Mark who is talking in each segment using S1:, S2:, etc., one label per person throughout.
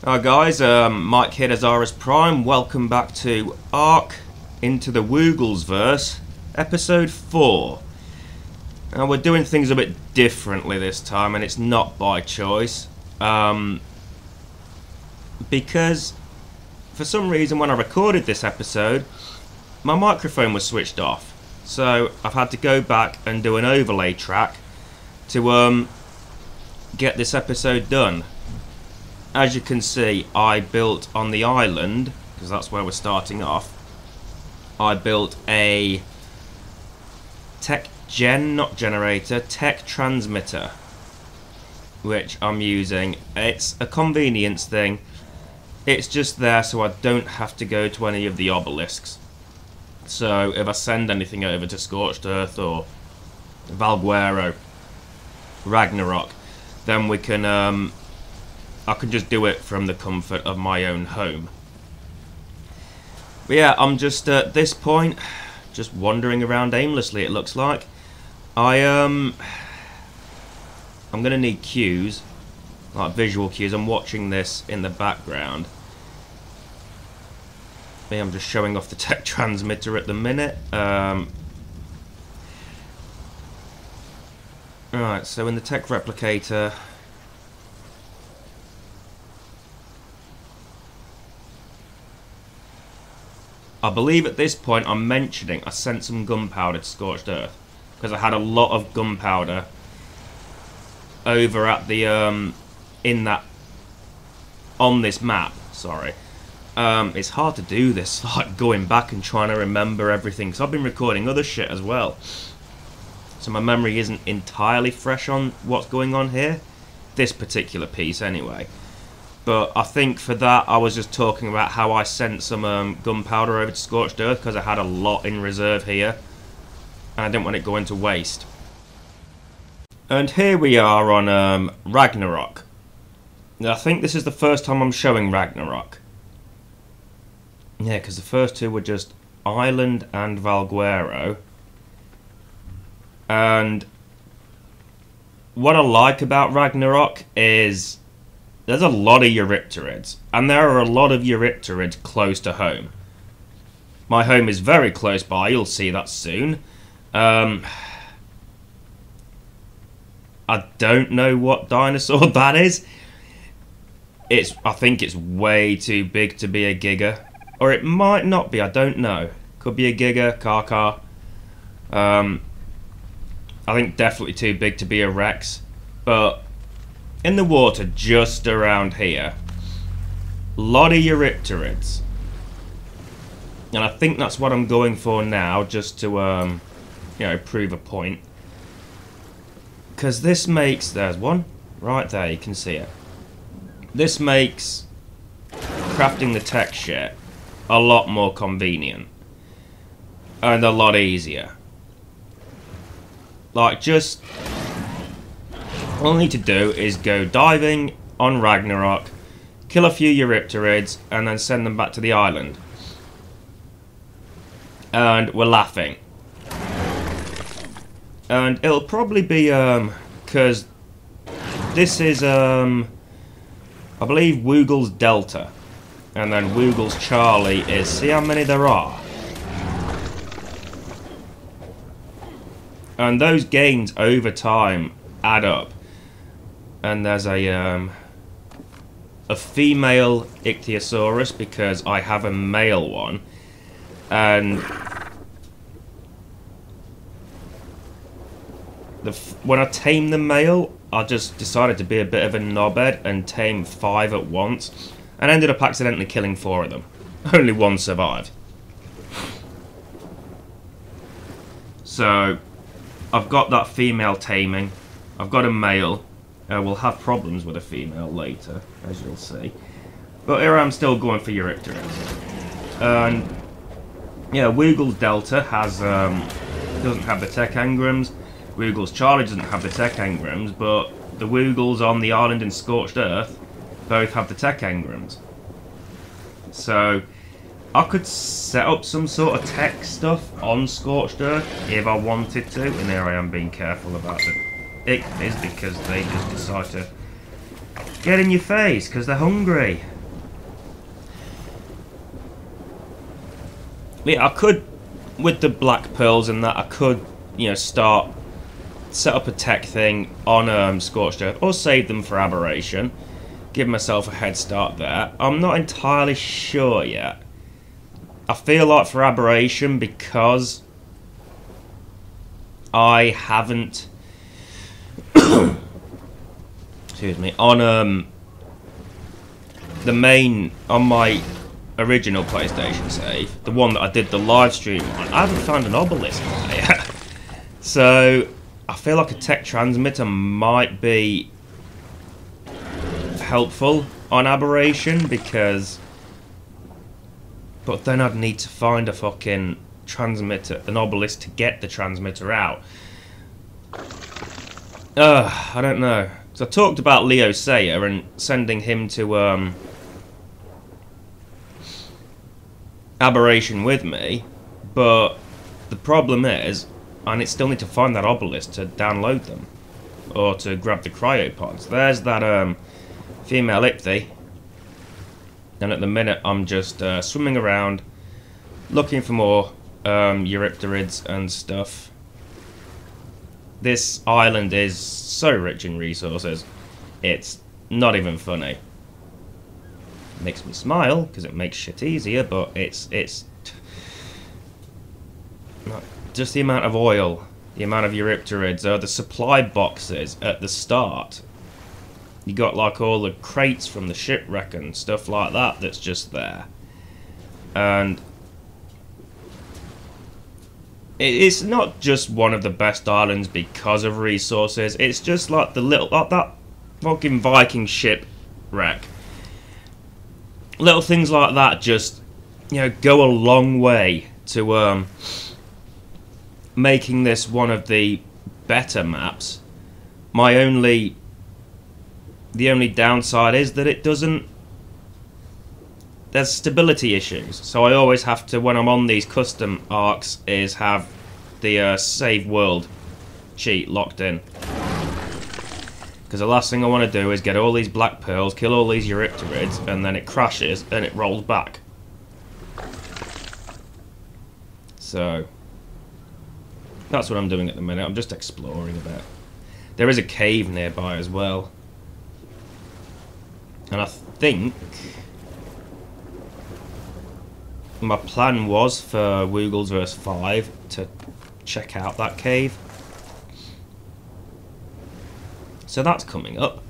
S1: Hi guys, Mike here, Azara's Prime. Welcome back to Ark into the Wooglesverse, episode 4. Now we're doing things a bit differently this time, and it's not by choice. Because for some reason when I recorded this episode, my microphone was switched off. So I've had to go back and do an overlay track to get this episode done. As you can see, I built on the island, because that's where we're starting off, I built a tech transmitter, which I'm using. It's a convenience thing. It's just there so I don't have to go to any of the obelisks. So if I send anything over to Scorched Earth or Valguero, Ragnarok, then we can I can just do it from the comfort of my own home. But yeah, I'm just at this point just wandering around aimlessly, it looks like. I'm gonna need cues, like visual cues. I'm watching this in the background. I'm just showing off the tech transmitter at the minute. Right, so in the tech replicator, I believe at this point I'm mentioning I sent some gunpowder to Scorched Earth because I had a lot of gunpowder over at the on this map. Sorry, it's hard to do this, like going back and trying to remember everything, because I've been recording other shit as well, so my memory isn't entirely fresh on what's going on here, this particular piece anyway. But I think for that I was just talking about how I sent some gunpowder over to Scorched Earth because I had a lot in reserve here and I didn't want it going to waste. And here we are on Ragnarok. Now, I think this is the first time I'm showing Ragnarok. Yeah, because the first two were just Island and Valguero. And what I like about Ragnarok is there's a lot of Eurypterids, and there are a lot of Eurypterids close to home. My home is very close by, you'll see that soon. I don't know what dinosaur that is. I think it's way too big to be a Giga. Or it might not be, I don't know. Could be a Giga, Kaka. I think definitely too big to be a Rex. But in the water just around here, a lot of Eurypterids. And I think that's what I'm going for now, just to, you know, prove a point. Because this makes, there's one, right there, you can see it. This makes crafting the tech shit a lot more convenient. And a lot easier. Like, just all I need to do is go diving on Ragnarok, kill a few Eurypterids, and then send them back to the island. And we're laughing. And it'll probably be, because this is, I believe Woogle's Delta. And then Woogle's Charlie is, see how many there are. And those gains over time add up. And there's a female Ichthyosaurus because I have a male one, and when I tame the male, I just decided to be a bit of a knobhead and tame 5 at once, and ended up accidentally killing 4 of them. Only 1 survived. So I've got that female taming. I've got a male. We'll have problems with a female later, as you'll see. But here I'm still going for Eurypterids. And yeah, Woogle's Delta has doesn't have the tech engrams. Woogle's Charlie doesn't have the tech engrams, but the Woogles on the island in Scorched Earth both have the tech engrams. So I could set up some sort of tech stuff on Scorched Earth if I wanted to, and here I am being careful about it. It is because they just decide to get in your face because they're hungry. Yeah, I could, with the black pearls and that, I could, you know, set up a tech thing on Scorched Earth, or save them for Aberration. Give myself a head start there. I'm not entirely sure yet. I feel like for Aberration, because I haven't excuse me, on on my original PlayStation save, the one that I did the live stream on, I haven't found an obelisk on it yet. So I feel like a tech transmitter might be helpful on Aberration, but then I'd need to find a fucking transmitter, an obelisk, to get the transmitter out. I don't know. So I talked about Leo Sayer and sending him to Aberration with me, but the problem is I still need to find that obelisk to download them, or to grab the cryopods. There's that female Ichthy, and at the minute I'm just swimming around looking for more Eurypterids and stuff. This island is so rich in resources, it's not even funny. It makes me smile because it makes shit easier, but it's not just the amount of oil, the amount of Eurypterids, the supply boxes at the start. You got like all the crates from the shipwreck and stuff like that that's just there. And it's not just one of the best islands because of resources, it's just like that fucking Viking shipwreck. Little things like that just, you know, go a long way to making this one of the better maps. The only downside is that it doesn't... There's stability issues, so I always have to, when I'm on these custom arcs, is have the save world cheat locked in. Because the last thing I want to do is get all these black pearls, kill all these Eurypterids, and then it crashes and it rolls back. So that's what I'm doing at the minute. I'm just exploring a bit. There is a cave nearby as well. And I think my plan was for Wooglesverse 5 to check out that cave. So that's coming up.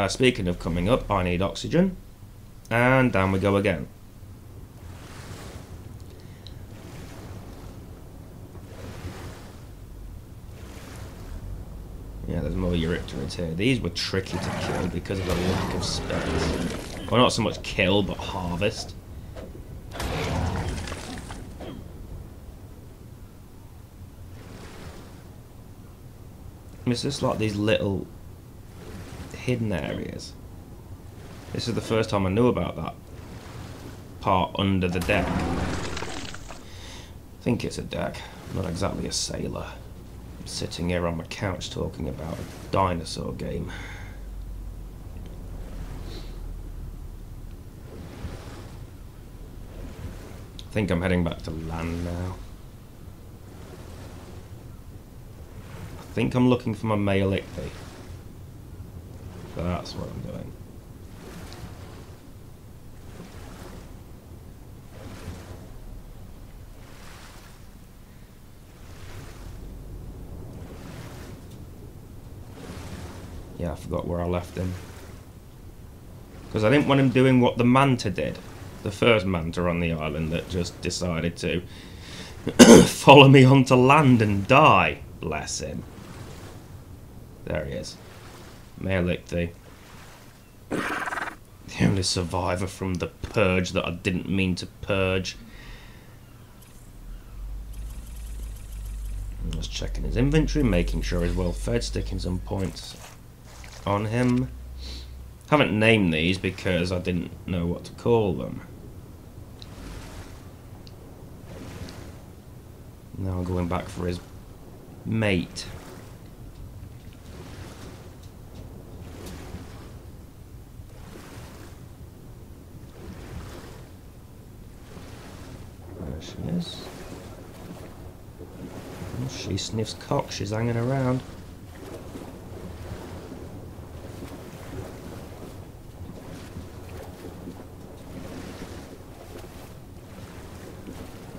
S1: Speaking of coming up, I need oxygen. And down we go again. Yeah, there's more Eurypterids here. These were tricky to kill because of the lack of space. Well, not so much kill, but harvest. It's just like these little hidden areas. This is the first time I knew about that part under the deck. I think it's a deck, not exactly a sailor. I'm sitting here on my couch talking about a dinosaur game. I think I'm heading back to land now. I think I'm looking for my male Ichthy. So that's what I'm doing. Yeah, I forgot where I left him. Because I didn't want him doing what the manta did. The first manta on the island that just decided to follow me onto land and die. Bless him. There he is. Male Ichthy. The only survivor from the purge that I didn't mean to purge. I'm just checking his inventory, making sure he's well fed, sticking some points on him. Haven't named these because I didn't know what to call them. Now I'm going back for his mate. she is. Oh, she sniffs cock. She's hanging around.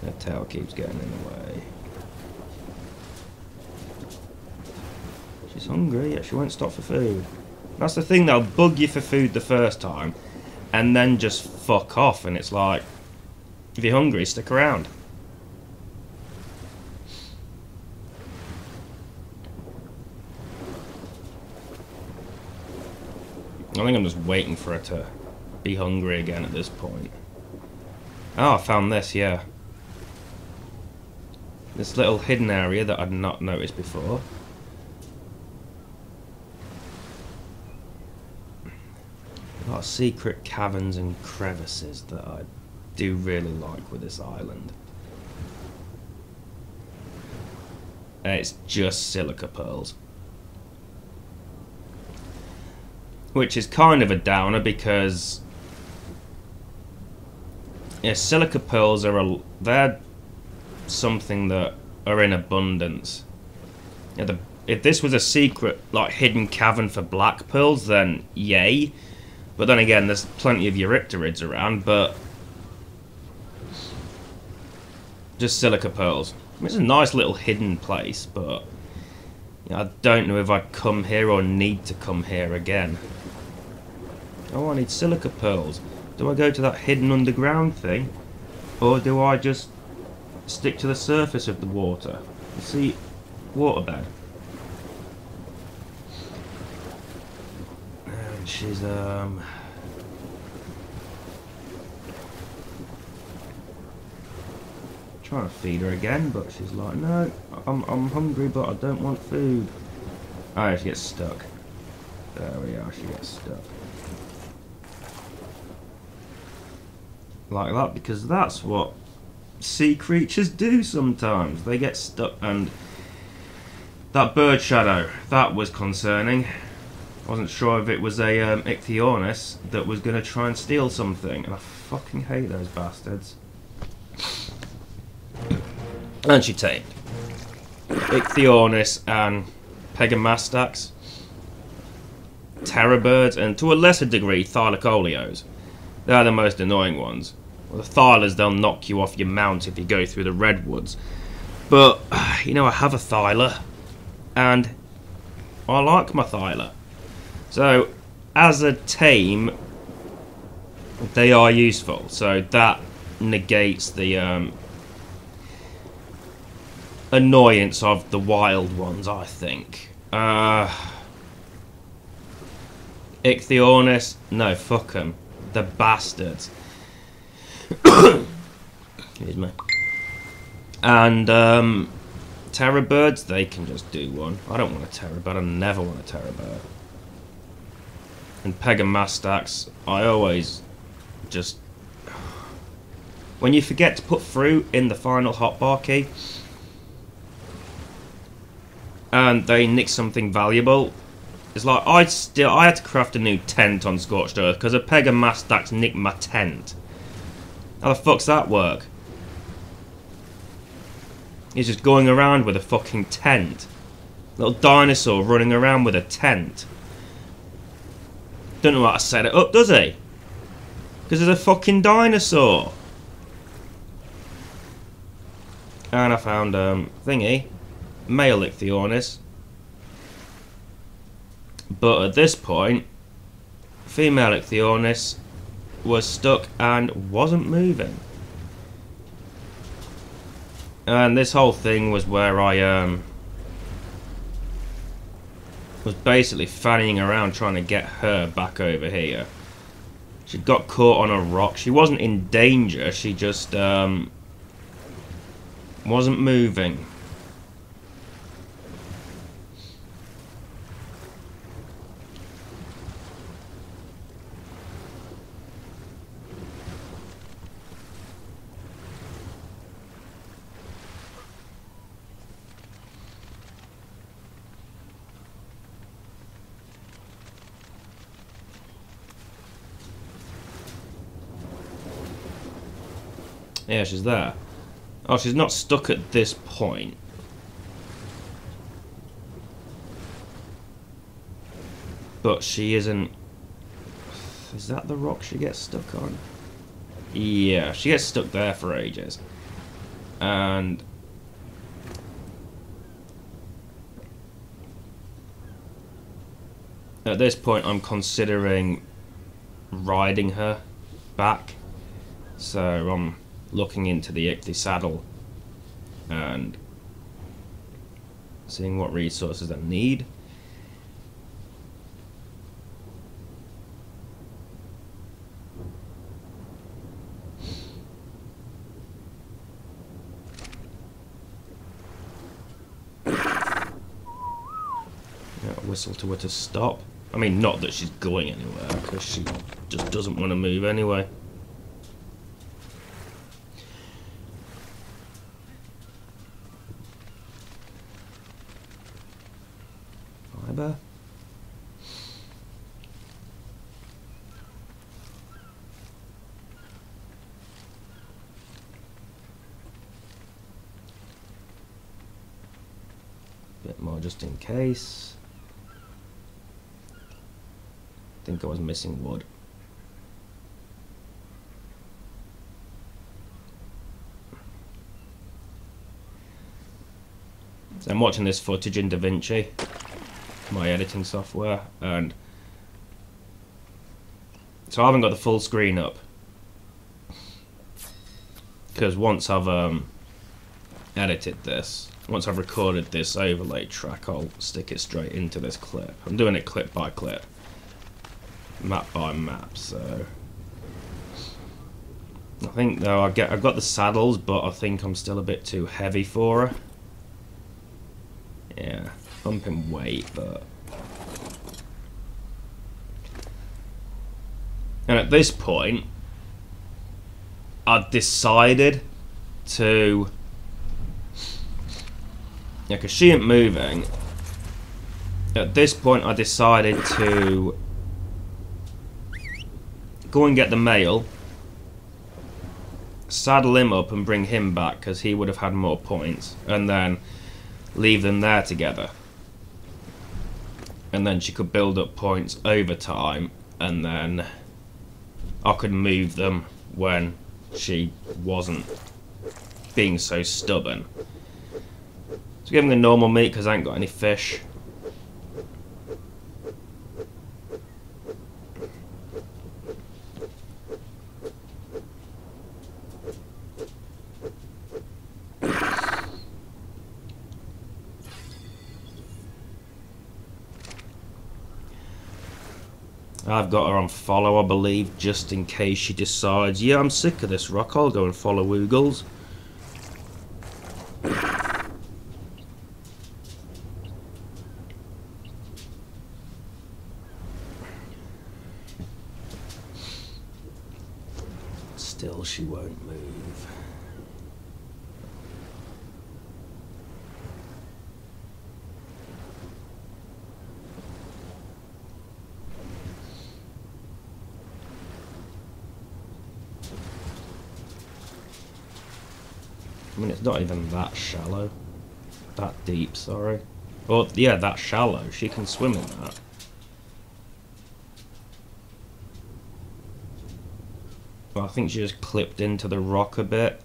S1: Her tail keeps getting in the way. She's hungry, yet she won't stop for food. That's the thing, they'll bug you for food the first time, and then just fuck off, and it's like, if you're hungry, stick around. I think I'm just waiting for her to be hungry again at this point. Oh, I found this, yeah. This little hidden area that I'd not noticed before. A lot of secret caverns and crevices that I do really like with this island. It's just silica pearls. Which is kind of a downer because yeah, silica pearls are they're something that are in abundance. Yeah, if this was a secret, like, hidden cavern for black pearls, then yay. But then again, there's plenty of eurypterids around, but just silica pearls. I mean, it's a nice little hidden place, but you know, I don't know if I'd come here or need to come here again. Oh, I need silica pearls. Do I go to that hidden underground thing? Or do I just stick to the surface of the water? You see, waterbed. And she's, trying to feed her again, but she's like, no, I'm hungry, but I don't want food. Oh, she gets stuck. There we are, she gets stuck. Like that, because that's what sea creatures do sometimes. They get stuck, and that bird shadow, that was concerning. I wasn't sure if it was a ichthyornis that was going to try and steal something, and I fucking hate those bastards. And she tamed ichthyornis and pegamastax, terror birds, and to a lesser degree thylacoleos. They're the most annoying ones. Well, the thylas, they'll knock you off your mount if you go through the redwoods. But, you know, I have a thyla, and I like my thyla. So, as a tame, they are useful. So that negates the annoyance of the wild ones, I think. Ichthyornis, no, fuck them. The bastards. Excuse me. And terror birds, they can just do one. I don't want a terror bird. I never want a terror bird. And pegamastax, I always just, when you forget to put fruit in the final hotbar key and they nick something valuable, it's like I had to craft a new tent on Scorched Earth because a pegamastax nicked my tent. How the fuck's that work? He's just going around with a fucking tent. Little dinosaur running around with a tent. Don't know how to set it up, does he? Because there's a fucking dinosaur. And I found thingy, male ichthyornis. But at this point, female ichthyornis was stuck and wasn't moving. And this whole thing was where I was basically fannying around trying to get her back over here. She got caught on a rock. She wasn't in danger, she just wasn't moving. Yeah, she's there. Oh, she's not stuck at this point. But she isn't... Is that the rock she gets stuck on? Yeah, she gets stuck there for ages. And... at this point, I'm considering riding her back. So I'm looking into the Ichthys saddle and seeing what resources I need. Whistle to her to stop. I mean, not that she's going anywhere, because she just doesn't want to move anyway. Fiber. Bit more just in case. I think I was missing wood. So I'm watching this footage in DaVinci, my editing software, and so I haven't got the full screen up because once I've edited this, once I've recorded this overlay track, I'll stick it straight into this clip. I'm doing it clip by clip, map by map, so I think though I've got the saddles, but I think I'm still a bit too heavy for her. Yeah, bumping weight, but... And at this point, I've decided to... Yeah, because she ain't moving. At this point, I decided to go and get the male, saddle him up and bring him back, because he would have had more points, and then leave them there together. And then she could build up points over time, and then I could move them when she wasn't being so stubborn. So give him the normal meat because I ain't got any fish. I've got her on follow, I believe, just in case she decides, yeah, I'm sick of this rock, I'll go and follow Woogles. Still, she won't move. I mean, it's not even that shallow. That deep, sorry. Or, yeah, that shallow. She can swim in that. Well, I think she just clipped into the rock a bit.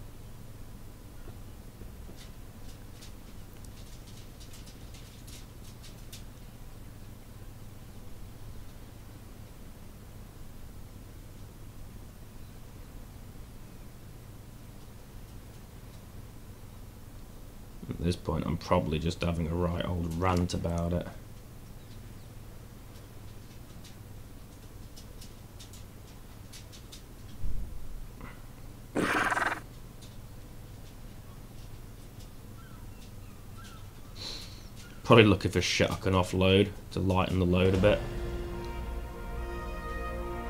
S1: At this point, I'm probably just having a right old rant about it. Probably looking for shit I can offload to lighten the load a bit.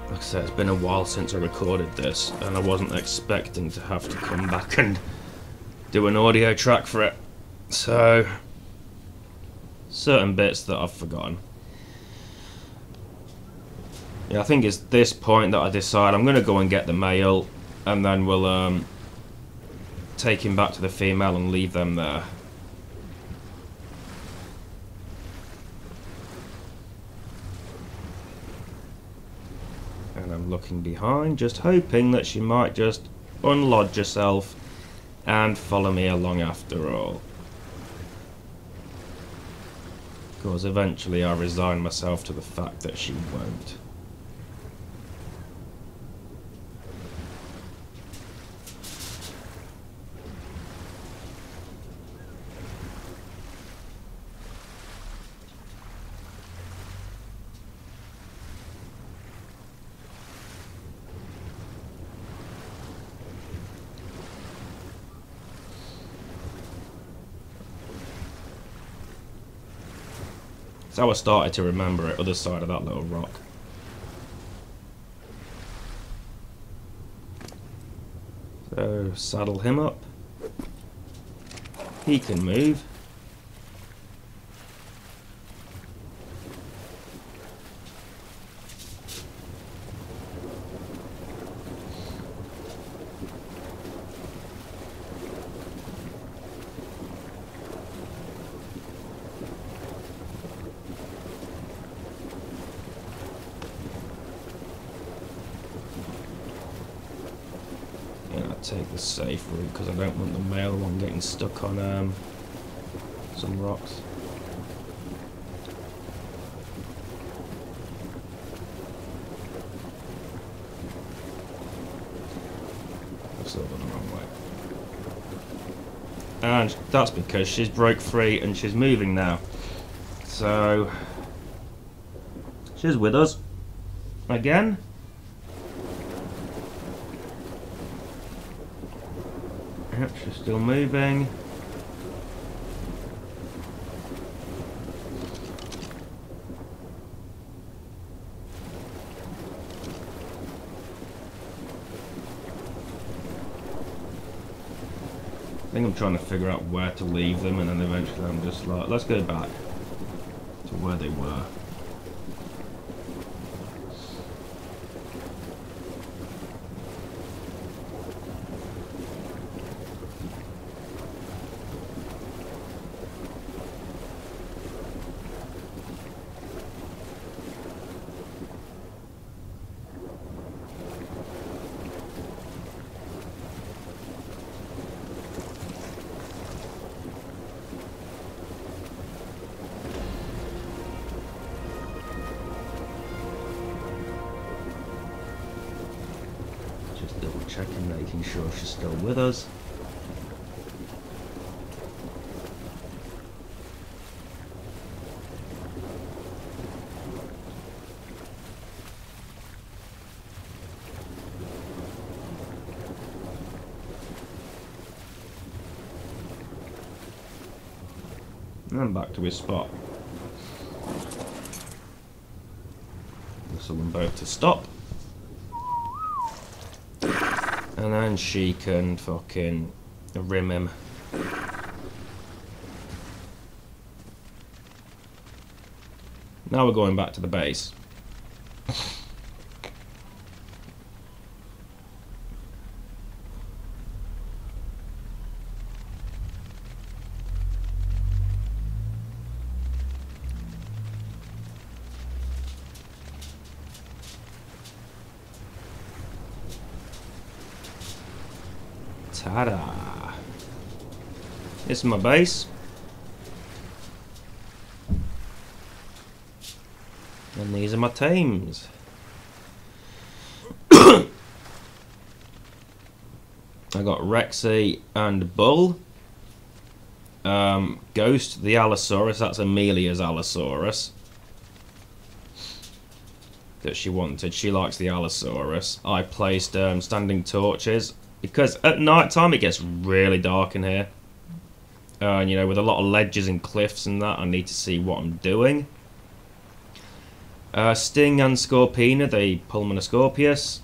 S1: Like I said, it's been a while since I recorded this, and I wasn't expecting to have to come back and do an audio track for it. So, certain bits that I've forgotten. Yeah, I think it's this point that I decide I'm going to go and get the male, and then we'll take him back to the female and leave them there. And I'm looking behind, just hoping that she might just unlodge herself and follow me along after all. Because eventually I resign myself to the fact that she won't. So I started to remember it, other side of that little rock. So, saddle him up. He can move. Take the safe route because I don't want the male one getting stuck on some rocks. I've still gone the wrong way. And that's because she's broke free and she's moving now. So she's with us again. Yep, she's still moving. I think I'm trying to figure out where to leave them, and then eventually I'm just like, let's go back to where they were. Checking, making sure she's still with us. And back to his spot. Whistle them both to stop. And then she can fucking rim him. Now we're going back to the base. Ta-da! This is my base. And these are my tames. I got Rexy and Bull. Ghost, the Allosaurus, that's Amelia's Allosaurus. That she wanted. She likes the Allosaurus. I placed standing torches. Because at night time it gets really dark in here. And you know, with a lot of ledges and cliffs and that, I need to see what I'm doing. Sting and Scorpina, the Pulmonoscorpius.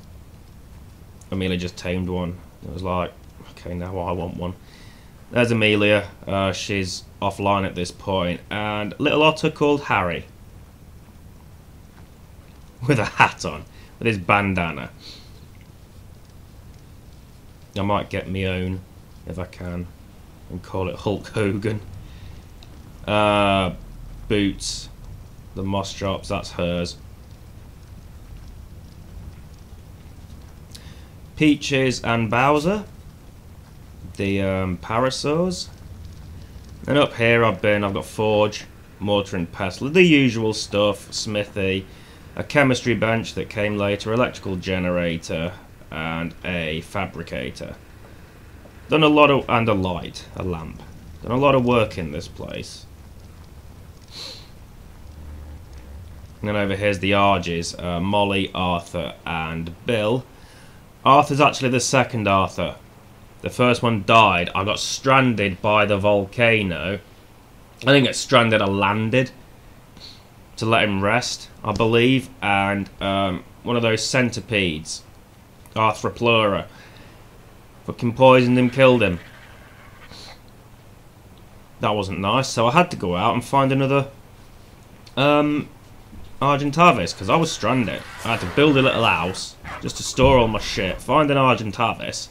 S1: Amelia just tamed one. It was like, okay, now I want one. There's Amelia. She's offline at this point. And little otter called Harry. With a hat on. With his bandana. I might get my own if I can, and call it Hulk Hogan. Boots, the moss drops, that's hers. Peaches and Bowser, the parasaurs. And up here I've got Forge, Mortar and Pestle, the usual stuff, Smithy, a chemistry bench that came later, electrical generator, and a fabricator. Done a lot of, and a light, a lamp. Done a lot of work in this place. And then over here's the Argies, Molly, Arthur, and Bill. Arthur's actually the second Arthur. The first one died. I got stranded by the volcano. I didn't get stranded, I landed to let him rest, I believe. And one of those centipedes, Arthropleura, fucking poisoned him, killed him. That wasn't nice, so I had to go out and find another Argentavis, because I was stranded. I had to build a little house just to store all my shit, find an Argentavis.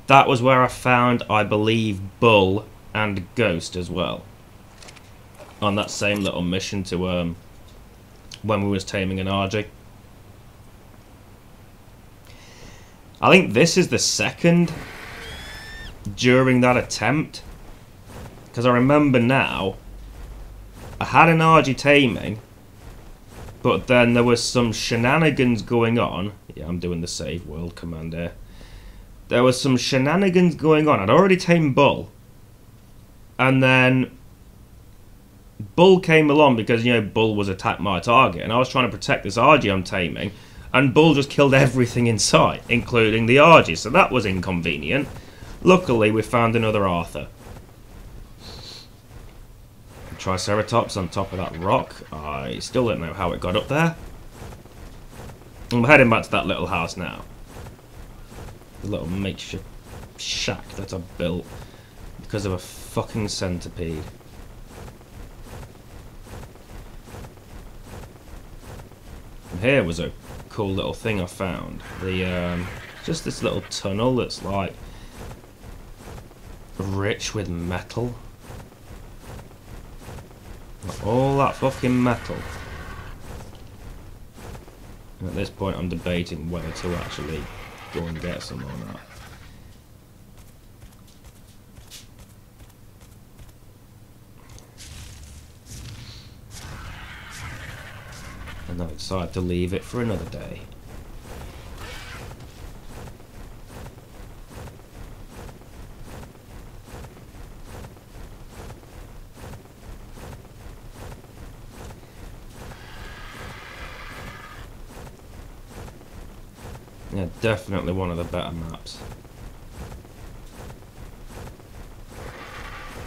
S1: That was where I found, I believe, Bull and Ghost as well. On that same little mission to when we was taming an Argy. I think this is the second during that attempt, because I remember now I had an Argy taming, but then there was some shenanigans going on. Yeah, I'm doing the save world command here. There was some shenanigans going on. I'd already tamed Bull, and then Bull came along because, you know, Bull was attacked my target, and I was trying to protect this Argy I'm taming, and Bull just killed everything in sight, including the Argy, so that was inconvenient. Luckily, we found another Arthur. Triceratops on top of that rock. I still don't know how it got up there. I'm heading back to that little house now. The little makeshift shack that I built because of a fucking centipede. And here was a cool little thing I found. The just this little tunnel that's like rich with metal. All that fucking metal. And at this point I'm debating whether to actually go and get some or not. And I decided to leave it for another day. Yeah, definitely one of the better maps.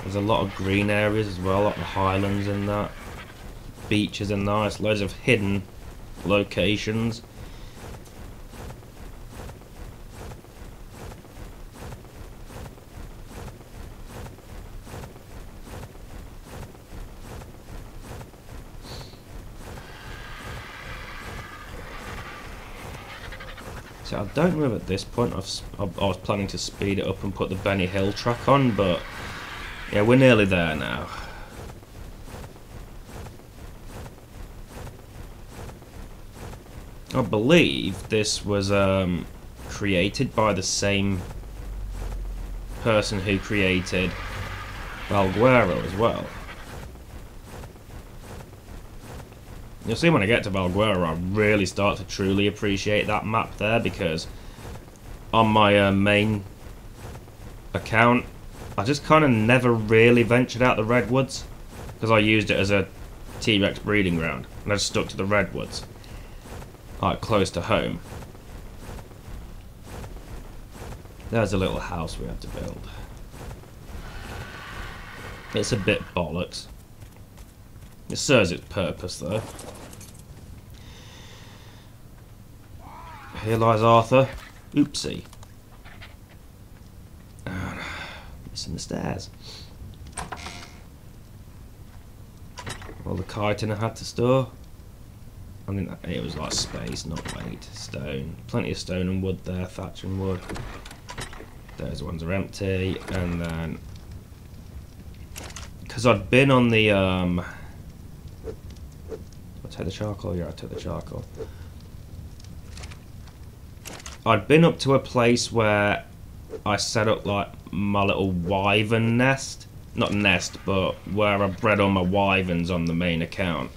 S1: There's a lot of green areas as well, like the highlands and that. Beaches are nice, loads of hidden locations. So I don't know if at this point I was planning to speed it up and put the Benny Hill track on, but yeah, we're nearly there now. I believe this was created by the same person who created Valguero as well. You'll see when I get to Valguero, I really start to truly appreciate that map there, because on my main account, I just kind of never really ventured out the redwoods, because I used it as a T-Rex breeding ground, and I just stuck to the redwoods, like close to home. There's a little house we have to build. It's a bit bollocks. It serves its purpose though. Here lies Arthur. Oopsie. Missing the stairs. All the chitin I had to store. I mean, it was like space, not weight. Stone. Plenty of stone and wood there, thatch and wood. Those ones are empty, and then because I'd been on the I'll take the charcoal. Yeah, I took the charcoal. I'd been up to a place where I set up like my little wyvern nest. Not nest, but where I bred all my wyverns on the main account.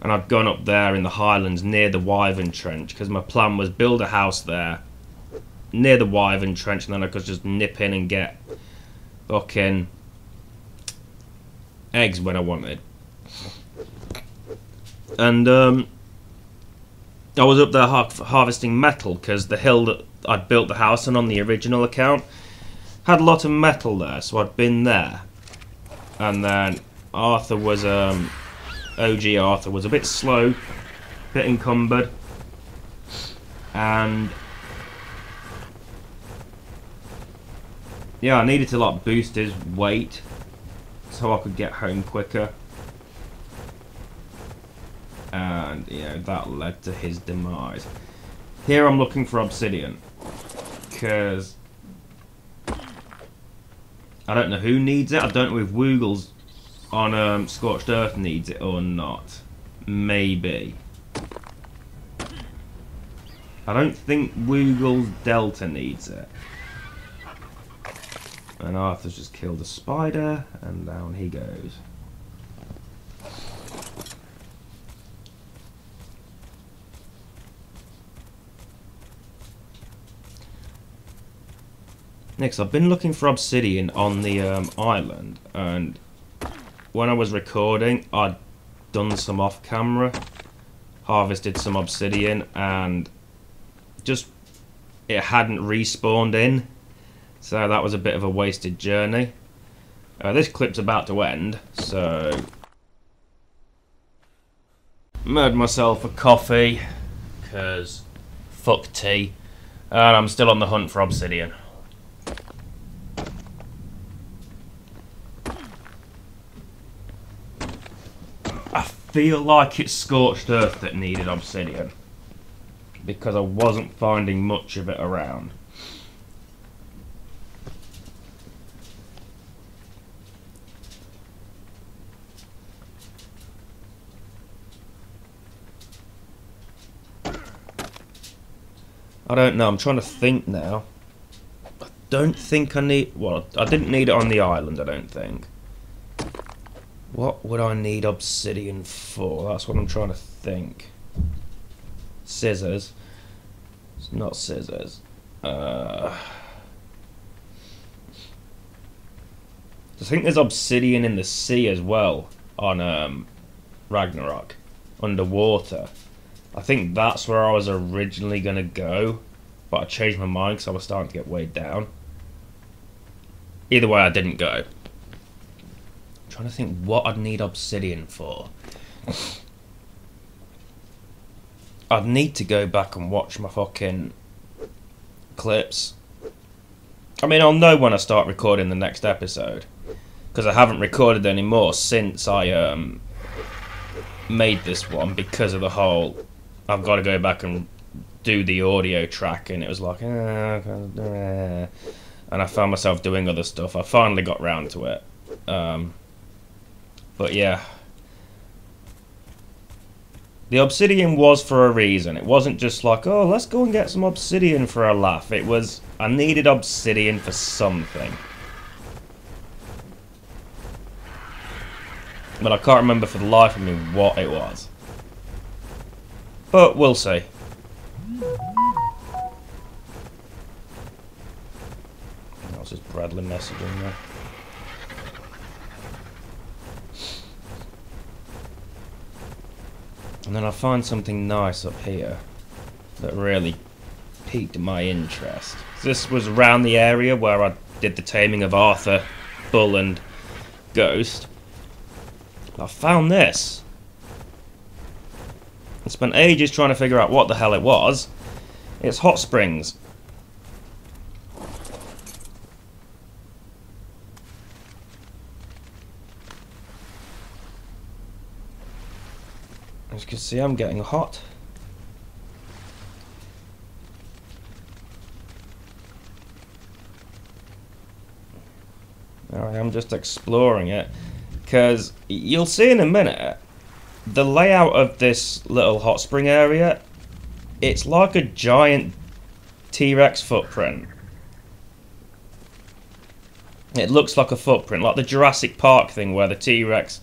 S1: And I'd gone up there in the Highlands near the wyvern trench because my plan was build a house there near the wyvern trench, and then I could just nip in and get fucking eggs when I wanted. And I was up there harvesting metal because the hill that I'd built the house on the original account had a lot of metal there, so I'd been there. And then Arthur was OG Arthur was a bit slow, a bit encumbered, and yeah, I needed to like boost his weight so I could get home quicker. And yeah, that led to his demise. Here I'm looking for obsidian because I don't know who needs it. I don't know if Woogles on Scorched Earth needs it or not. Maybe. I don't think Woogles Delta needs it. And Arthur's just killed a spider, and down he goes. Next, I've been looking for obsidian on the island, and when I was recording, I'd done some off camera, harvested some obsidian, and just it hadn't respawned in, so that was a bit of a wasted journey. This clip's about to end, so made myself a coffee, because fuck tea, and I'm still on the hunt for obsidian. I feel like it's Scorched Earth that needed obsidian, because I wasn't finding much of it around. I don't know, I'm trying to think now. I don't think I need... Well, I didn't need it on the island, I don't think. What would I need obsidian for? That's what I'm trying to think. Scissors. It's not scissors. I think there's obsidian in the sea as well on Ragnarok, underwater. I think that's where I was originally going to go, but I changed my mind because I was starting to get weighed down. Either way, I didn't go. I'm trying to think what I'd need obsidian for. I'd need to go back and watch my fucking clips. I mean, I'll know when I start recording the next episode, because I haven't recorded any more since I made this one, because of the whole I've got to go back and do the audio track, and it was like and I found myself doing other stuff. I finally got round to it, but yeah, the obsidian was for a reason. It wasn't just like, oh, let's go and get some obsidian for a laugh. It was, I needed obsidian for something, but I can't remember for the life of me what it was. But we'll see. That's just Bradley messaging there. And then I find something nice up here that really piqued my interest. This was around the area where I did the taming of Arthur, Bull and Ghost. I found this. I spent ages trying to figure out what the hell it was. It's hot springs. As you can see, I'm getting hot. I am just exploring it, because you'll see in a minute, the layout of this little hot spring area, it's like a giant T-Rex footprint. It looks like a footprint, like the Jurassic Park thing where the T-Rex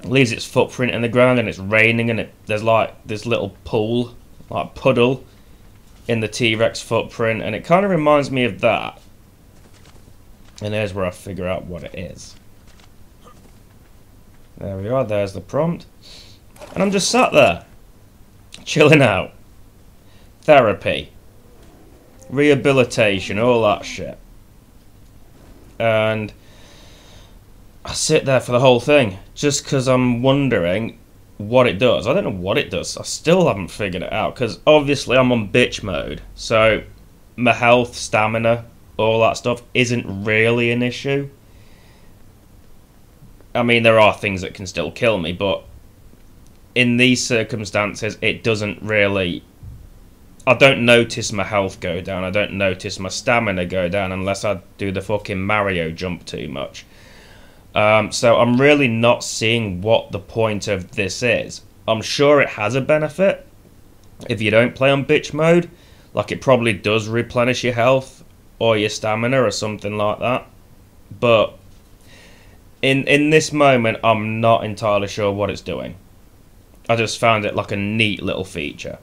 S1: leaves its footprint in the ground and it's raining and there's like this little pool, like puddle, in the T-Rex footprint, and it kind of reminds me of that. And there's where I figure out what it is. There we are, there's the prompt. And I'm just sat there, chilling out. Therapy. Rehabilitation, all that shit. And I sit there for the whole thing, just because I'm wondering what it does. I don't know what it does. I still haven't figured it out, because obviously I'm on bitch mode. So my health, stamina, all that stuff isn't really an issue. I mean, there are things that can still kill me, but in these circumstances, it doesn't really... I don't notice my health go down. I don't notice my stamina go down unless I do the fucking Mario jump too much. So I'm really not seeing what the point of this is. I'm sure it has a benefit if you don't play on bitch mode. Like, it probably does replenish your health or your stamina or something like that. But in this moment, I'm not entirely sure what it's doing. I just found it like a neat little feature.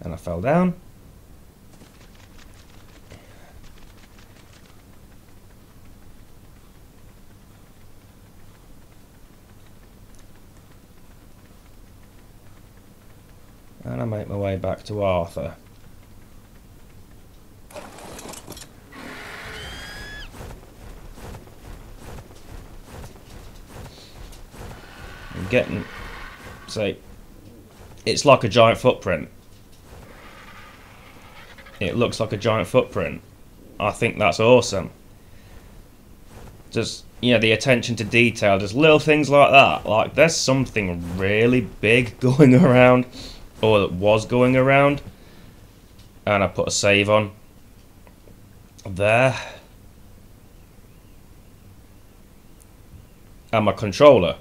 S1: And I fell down. And I make my way back to Arthur. I'm getting... say, it's like a giant footprint. It looks like a giant footprint. I think that's awesome. Just, you know, the attention to detail, just little things like that. Like, there's something really big going around, or that was going around. And I put a save on. There. And my controller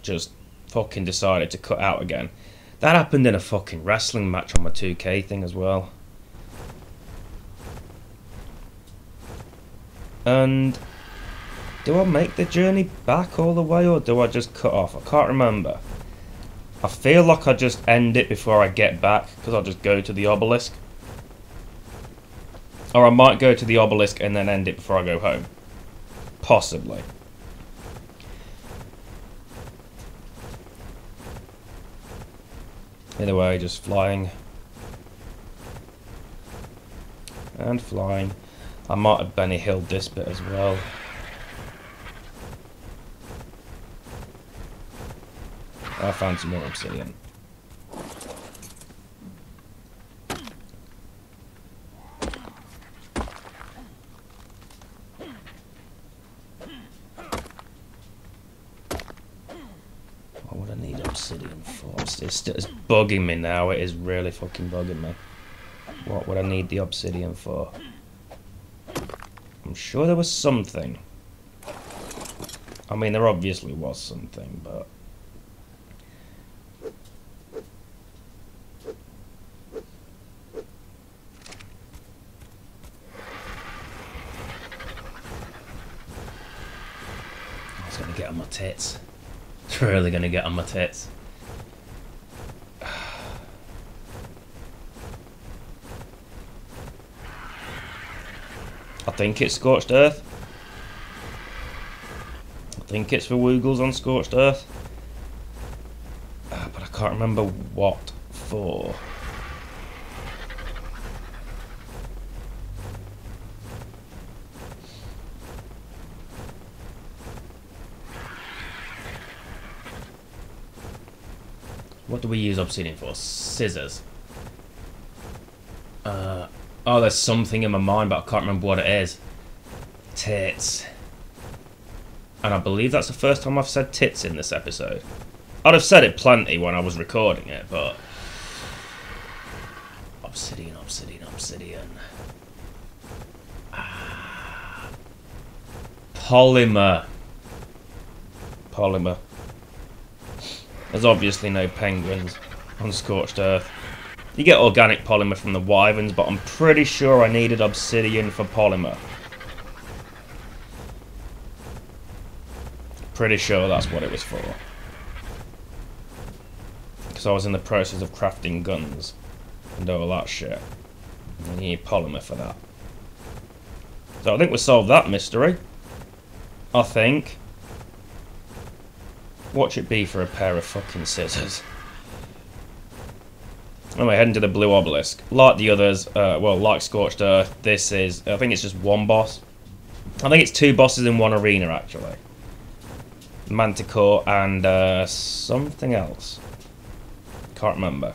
S1: just fucking decided to cut out again. That happened in a fucking wrestling match on my 2K thing as well. And do I make the journey back all the way, or do I just cut off? I can't remember. I feel like I just end it before I get back, because I'll just go to the obelisk. Or I might go to the obelisk and then end it before I go home. Possibly. Either way, just flying. And flying. I might have Benny Hilled this bit as well. I found some more obsidian. What would I need obsidian for? It's bugging me now. It is really fucking bugging me. What would I need the obsidian for? I'm sure there was something. I mean, there obviously was something, but... it's gonna get on my tits. It's really gonna get on my tits. I think it's Scorched Earth. I think it's for Woogles on Scorched Earth. But I can't remember what for. What do we use obsidian for? Scissors. Oh, there's something in my mind, but I can't remember what it is. Tits. And I believe that's the first time I've said tits in this episode. I'd have said it plenty when I was recording it, but... Obsidian, obsidian, obsidian. Polymer. Polymer. There's obviously no penguins on Scorched Earth. You get organic polymer from the wyverns, but I'm pretty sure I needed obsidian for polymer. Pretty sure that's what it was for. Because I was in the process of crafting guns and all that shit. And you need polymer for that. So I think we solved that mystery. I think. Watch it be for a pair of fucking scissors. Anyway, heading to the blue obelisk. Like the others, well, like Scorched Earth, this is, I think it's just one boss. I think it's two bosses in one arena, actually. Manticore and something else. Can't remember.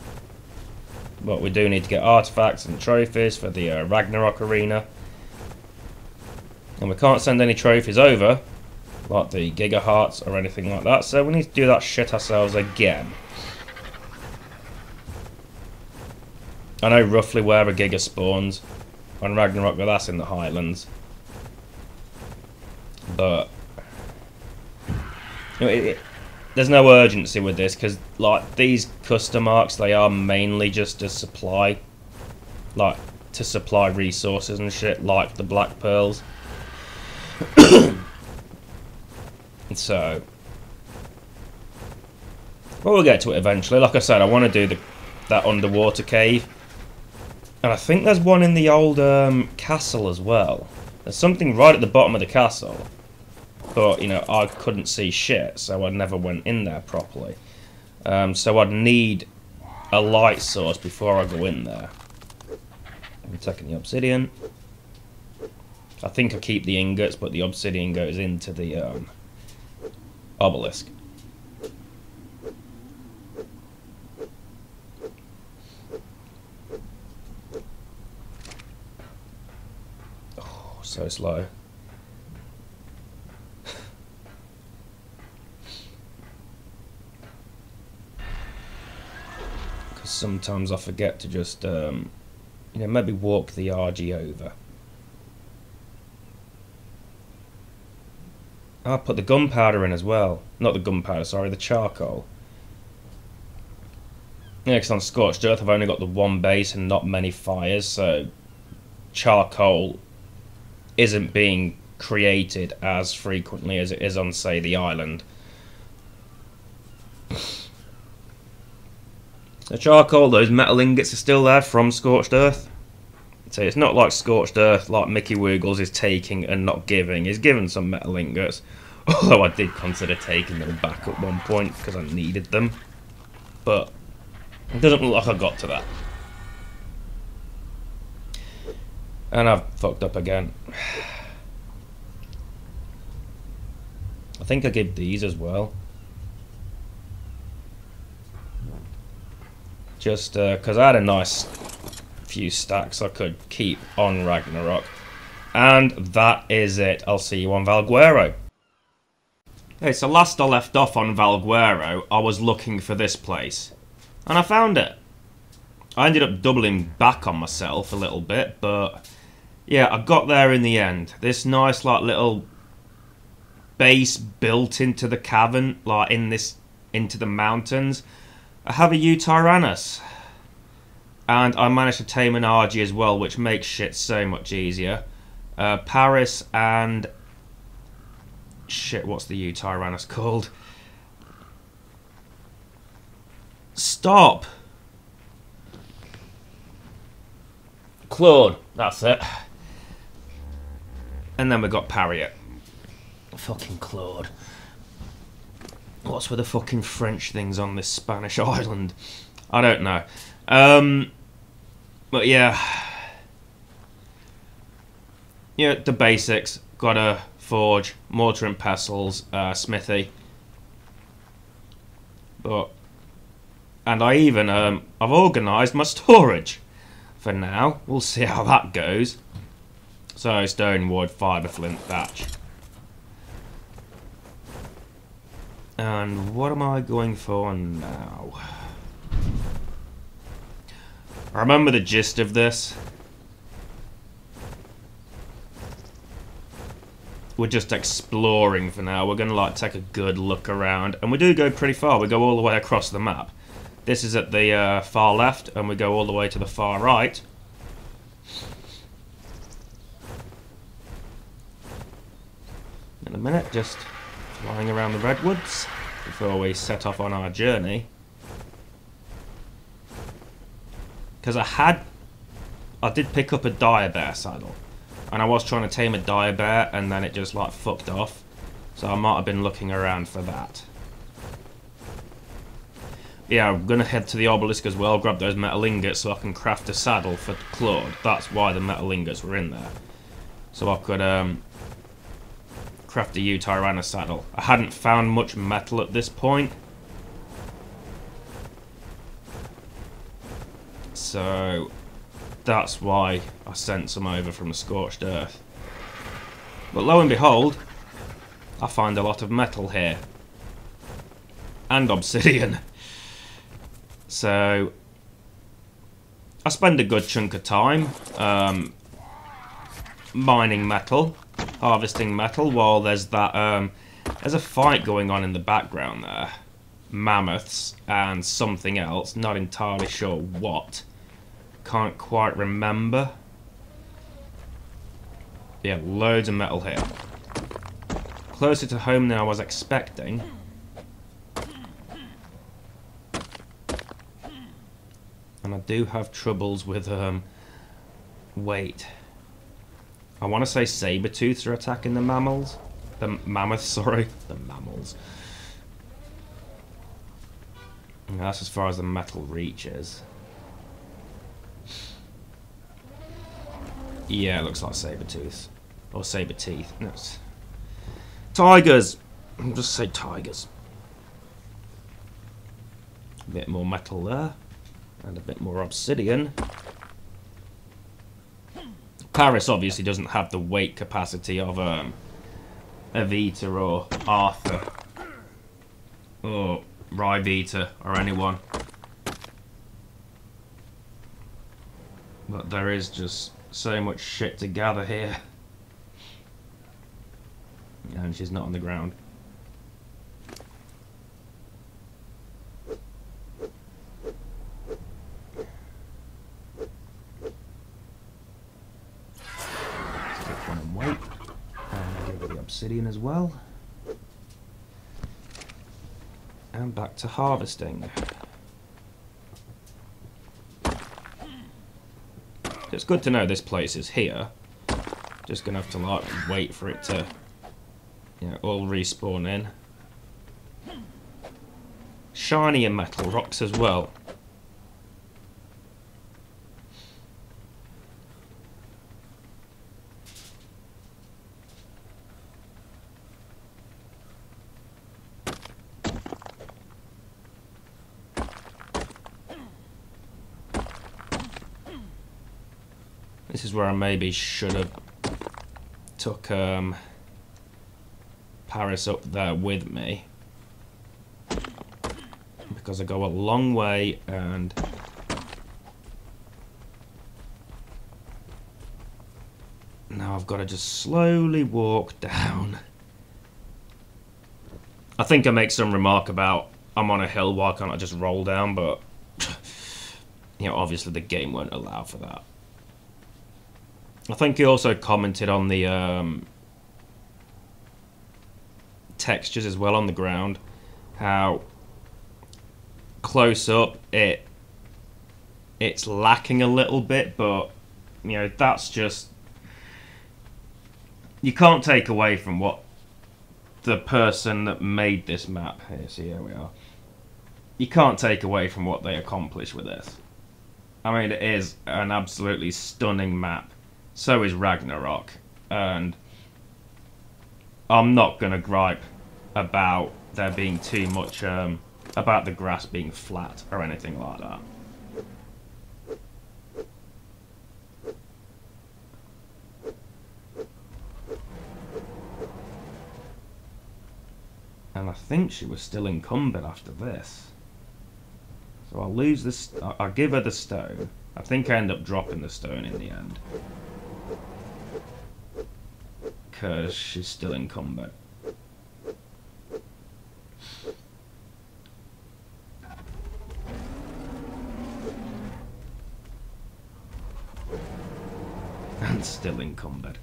S1: But we do need to get artifacts and trophies for the Ragnarok arena. And we can't send any trophies over, like the Giga Hearts or anything like that, so we need to do that shit ourselves again. I know roughly where a Giga spawns on Ragnarok, but that's in the Highlands. But you know, there's no urgency with this, because like these custom arcs, they are mainly just a supply, like to supply resources and shit, like the Black Pearls. So, well, we'll get to it eventually. Like I said, I want to do that underwater cave. And I think there's one in the old castle as well. There's something right at the bottom of the castle. But, you know, I couldn't see shit, so I never went in there properly. So I'd need a light source before I go in there. I'm taking the obsidian. I think I keep the ingots, but the obsidian goes into the obelisk. Oh, so slow. Because sometimes I forget to just, you know, maybe walk the RG over. I'll put the gunpowder in as well. Not the gunpowder, sorry, the charcoal. Yeah, because on Scorched Earth I've only got the one base and not many fires, so charcoal isn't being created as frequently as it is on, say, the island. The charcoal, those metal ingots are still there from Scorched Earth. So it's not like Scorched Earth, like Mickey Woogles is taking and not giving. He's given some metal ingots. Although I did consider taking them back at one point because I needed them. But it doesn't look like I got to that. And I've fucked up again. I think I give these as well. Just because I had a nice few stacks I could keep on Ragnarok. And that is it. I'll see you on Valguero. Okay, so last I left off on Valguero, I was looking for this place. And I found it. I ended up doubling back on myself a little bit, but yeah, I got there in the end. This nice like little base built into the cavern, like into the mountains. I have a Tyrannus. And I managed to tame an RG as well, which makes shit so much easier. Paris and... Shit, what's the Tyrannus called? Stop! Claude, that's it. And then we got Parriot. Fucking Claude. What's with the fucking French things on this Spanish island? I don't know. But yeah. Yeah, the basics. Got a forge, mortar and pestles, smithy. And I even, I've organised my storage. For now, we'll see how that goes. So, stone, wood, fibre, flint, thatch. And what am I going for now? I remember the gist of this. We're just exploring for now. We're going to like take a good look around. And we do go pretty far. We go all the way across the map. This is at the far left, and we go all the way to the far right. In a minute, just flying around the redwoods before we set off on our journey. Because I did pick up a dire bear saddle. And I was trying to tame a dire bear, and then it just like fucked off. So I might have been looking around for that. Yeah, I'm going to head to the obelisk as well, grab those metal ingots so I can craft a saddle for Claude. That's why the metal ingots were in there. So I could craft a U-Tyrannus saddle. I hadn't found much metal at this point. So that's why I sent some over from the Scorched Earth. But lo and behold, I find a lot of metal here. And obsidian. So I spend a good chunk of time mining metal, harvesting metal, while there's that there's a fight going on in the background there. Mammoths and something else, not entirely sure what. Can't quite remember. Yeah, loads of metal here. Closer to home than I was expecting. And I do have troubles with weight. I want to say saber-tooths are attacking the mammals. The mammoths, sorry. The mammals. And that's as far as the metal reaches. Yeah, it looks like saber-tooths. Or saber-teeth. No, tigers! I'll just say tigers. A bit more metal there. And a bit more obsidian. Paris obviously doesn't have the weight capacity of Evita or Arthur. Or Rybita or anyone. But there is just so much shit to gather here. And she's not on the ground. Obsidian as well. And back to harvesting. It's good to know this place is here. Just gonna have to like wait for it to, you know, all respawn in. Shiny and metal rocks as well. This is where I maybe should have took Paris up there with me, because I go a long way and now I've got to just slowly walk down. I think I make some remark about I'm on a hill, why can't I just roll down, but you know, obviously the game won't allow for that. I think he also commented on the textures as well on the ground, how close up it's lacking a little bit, but you know, that's just, you can't take away from what the person that made this map, here we are, you can't take away from what they accomplished with this. I mean, it is an absolutely stunning map. So is Ragnarok, and I'm not going to gripe about there being too much, about the grass being flat or anything like that. And I think she was still encumbered after this. So I'll lose this. I'll give her the stone. I think I end up dropping the stone in the end. Because she's still encumbered. And still encumbered.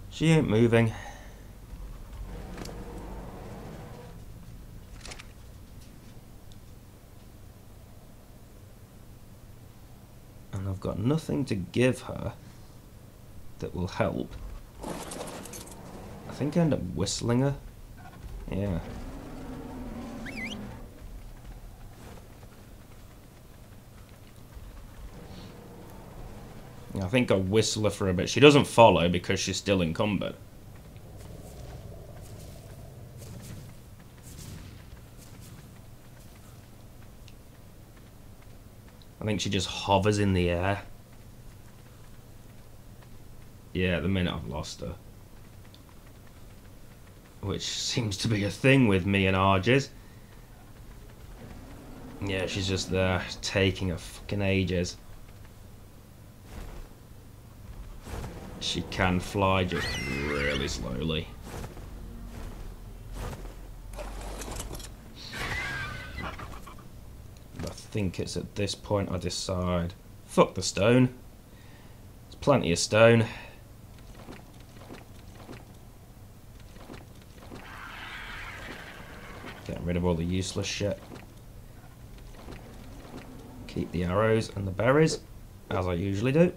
S1: She ain't moving. And I've got nothing to give her that will help. I think I end up whistling her. Yeah. I think I'll whistle her for a bit. She doesn't follow because she's still encumbered. I think she just hovers in the air. Yeah, at the minute I've lost her. Which seems to be a thing with me and Arges. Yeah, she's just there, taking her fucking ages. She can fly just really slowly. I think it's at this point I decide, fuck the stone. There's plenty of stone. Getting rid of all the useless shit. Keep the arrows and the berries, as I usually do.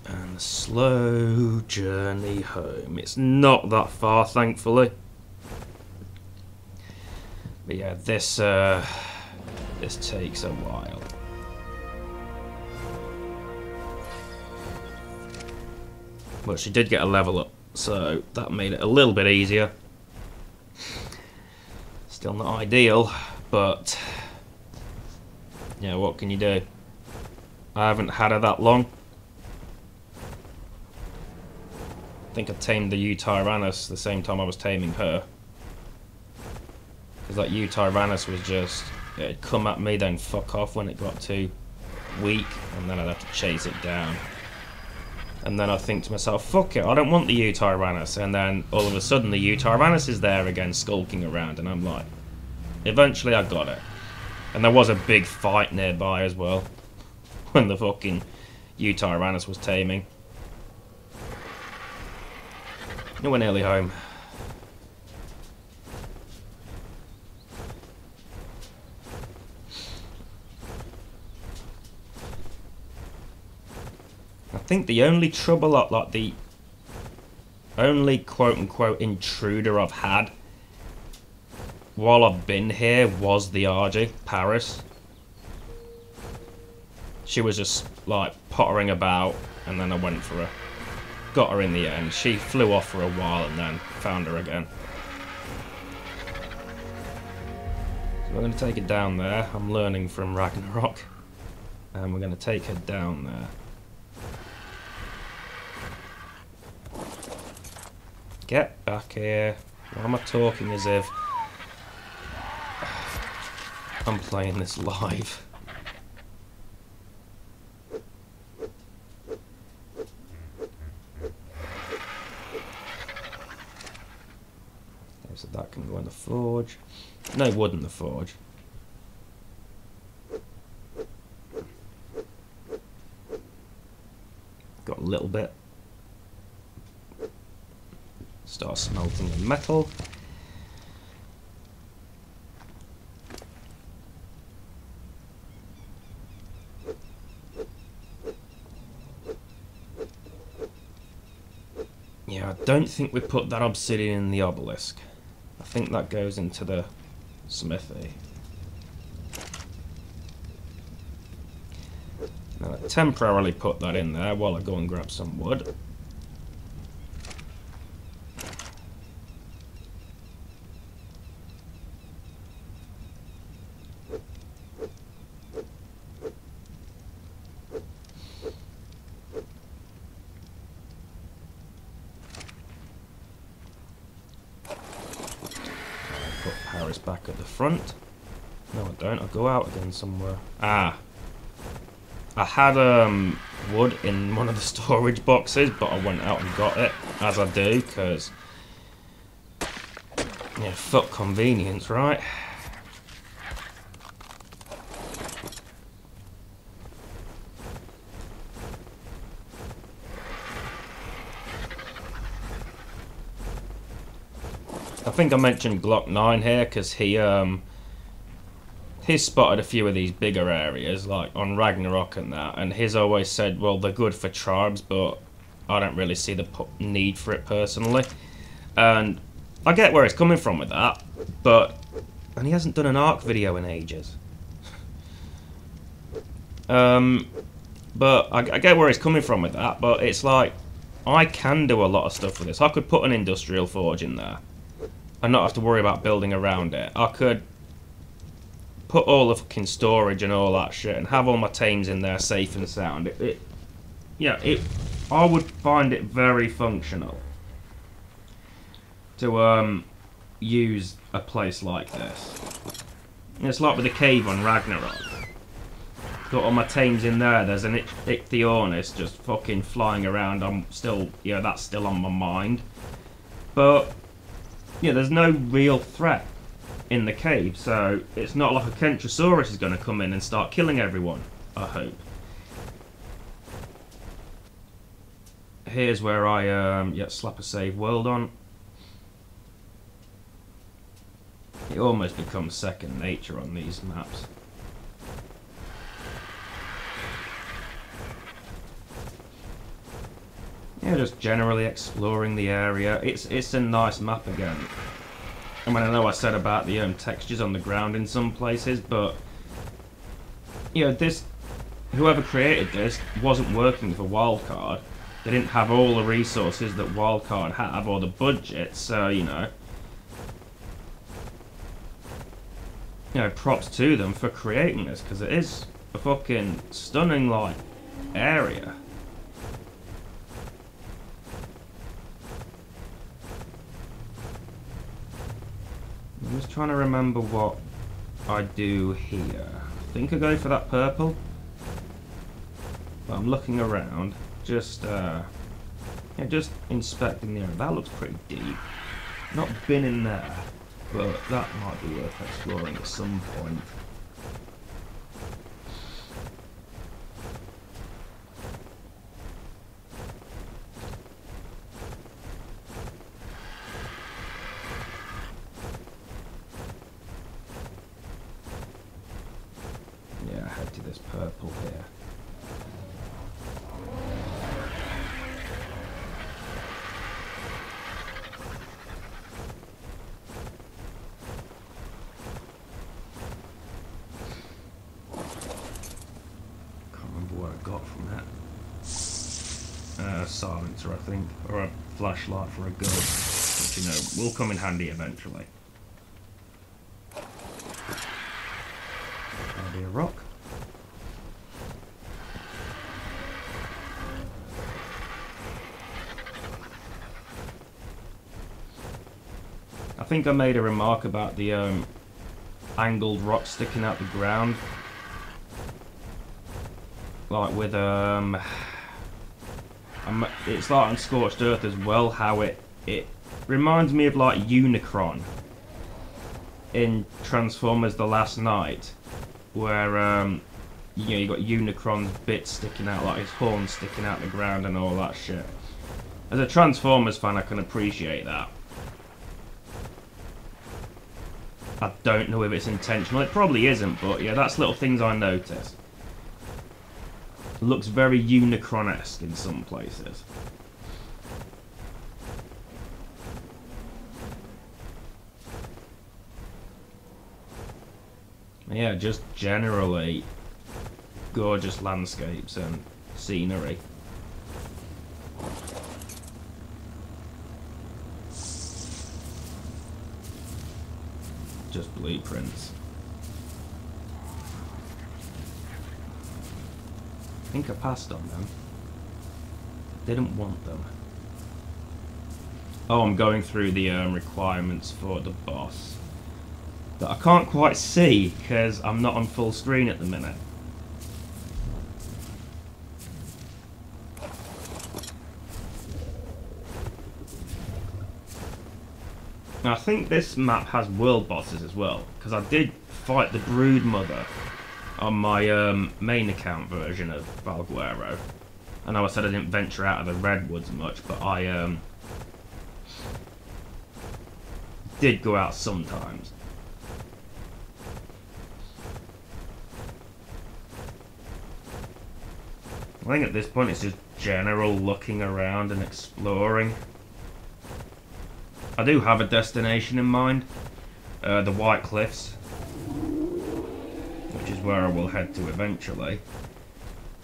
S1: And a slow journey home. It's not that far, thankfully. But yeah, this takes a while. But she did get a level up, so that made it a little bit easier. Still not ideal, but yeah, what can you do? I haven't had her that long. I think I tamed the Eutyrannus the same time I was taming her. Because that Eutyrannus was just, it'd come at me then fuck off when it got too weak, and then I'd have to chase it down. And then I think to myself, fuck it, I don't want the Eutyrannus. And then all of a sudden the Eutyrannus is there again, skulking around, and I'm like, eventually I got it. And there was a big fight nearby as well, when the fucking Eutyrannus was taming. We're nearly home. I think the only trouble, like the only quote-unquote intruder I've had while I've been here was the RG, Paris. She was just like pottering about, and then I went for her. Got her in the end. She flew off for a while and then found her again. So we're going to take it down there. I'm learning from Ragnarok. And we're going to take her down there. Get back here. Why am I talking as if I'm playing this live? So that can go in the forge. No wood in the forge. Got a little bit. Start smelting the metal. Yeah, I don't think we put that obsidian in the obelisk. I think that goes into the smithy. Now, temporarily put that in there while I go and grab some wood. Put Paris back at the front. No, I don't. I'll go out again somewhere. Ah. I had wood in one of the storage boxes, but I went out and got it, as I do, because, yeah, fuck convenience, right? I think I mentioned Glock 9 here, because he's spotted a few of these bigger areas, like on Ragnarok and that, and he's always said, well, they're good for tribes, but I don't really see the need for it personally. And I get where he's coming from with that, and he hasn't done an ARC video in ages. But I get where he's coming from with that, but it's like, I can do a lot of stuff with this. I could put an industrial forge in there and not have to worry about building around it. I could put all the fucking storage and all that shit and have all my tames in there safe and sound. I would find it very functional to use a place like this. It's like with the cave on Ragnarok. Got all my tames in there. There's an Ichthyornis just fucking flying around. I'm still, that's still on my mind. But there's no real threat in the cave, so it's not like a Kentrosaurus is going to come in and start killing everyone, I hope. Here's where I slap a save world on. It almost becomes second nature on these maps. Just generally exploring the area. It's a nice map again. I mean, I know I said about the textures on the ground in some places, but whoever created this wasn't working for Wildcard. They didn't have all the resources that Wildcard have, or the budget, so props to them for creating this, because it is a fucking stunning area. I'm just trying to remember what I do here. I think I go for that purple. But I'm looking around, just inspecting the area. That looks pretty deep. Not been in there, but that might be worth exploring at some point. Head to this purple here. Can't remember what I got from that. A silencer, I think, or a flashlight for a gun, which will come in handy eventually. That'll be a rock. I think I made a remark about the angled rock sticking out the ground, like with it's like on Scorched Earth as well. How it reminds me of like Unicron in Transformers: The Last Night, where you got Unicron's bits sticking out, like his horns sticking out the ground and all that shit. As a Transformers fan, I can appreciate that. I don't know if it's intentional. It probably isn't, but that's little things I notice. Looks very Unicron-esque in some places. Just generally gorgeous landscapes and scenery. Just blueprints. I think I passed on them. Didn't want them. Oh, I'm going through the requirements for the boss that I can't quite see because I'm not on full screen at the minute. Now, I think this map has world bosses as well, because I did fight the Brood Mother on my main account version of Valguero. I know I said I didn't venture out of the redwoods much, but I did go out sometimes. I think at this point it's just general looking around and exploring. I do have a destination in mind, the White Cliffs, which is where I will head to eventually.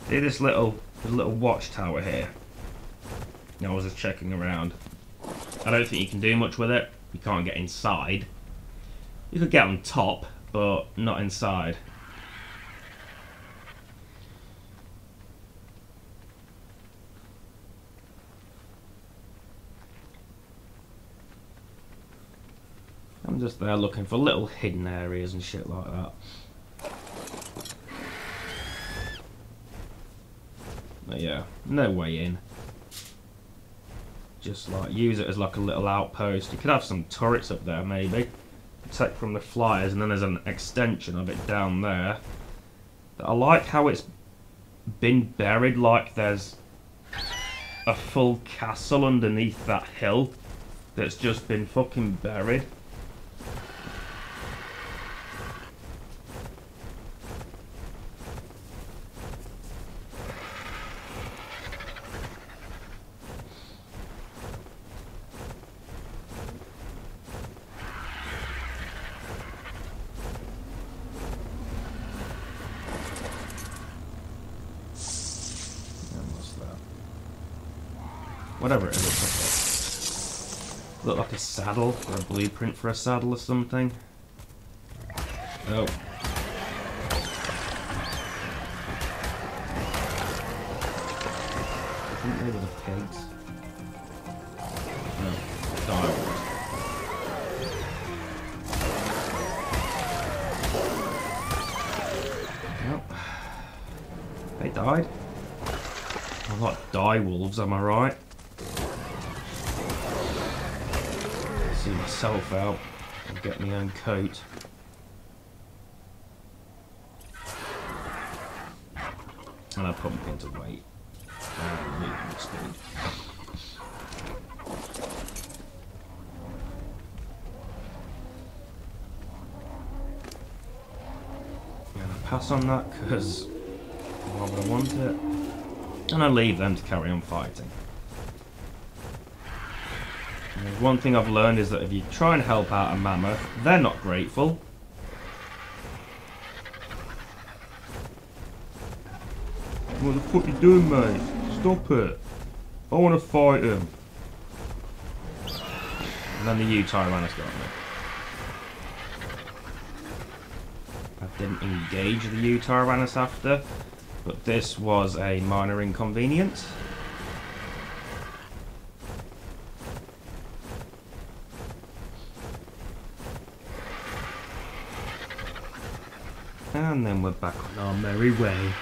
S1: See this little watchtower here? I was just checking around. I don't think you can do much with it. You can't get inside. You could get on top, but not inside. I'm just there looking for little hidden areas and shit like that. But yeah, no way in. Just like use it as like a little outpost. You could have some turrets up there maybe. Protect from the flyers, and then there's an extension of it down there. I like how it's been buried, like there's a full castle underneath that hill that's just been fucking buried. Whatever it is, look like a saddle or a blueprint for a saddle or something. Oh. I think they were the pigs. No, direwolves. Nope. They died. I'm not direwolves, am I right? See myself out and get my own coat. And I pump into weight. Movement speed. And I pass on that because why would I want it? And I leave them to carry on fighting. One thing I've learned is that if you try and help out a mammoth, they're not grateful. What the fuck you doing, mate? Stop it. I want to fight him. And then the U-Tyrannos got me. I didn't engage the U-Tyrannos after, but this was a minor inconvenience. And then we're back on our merry way.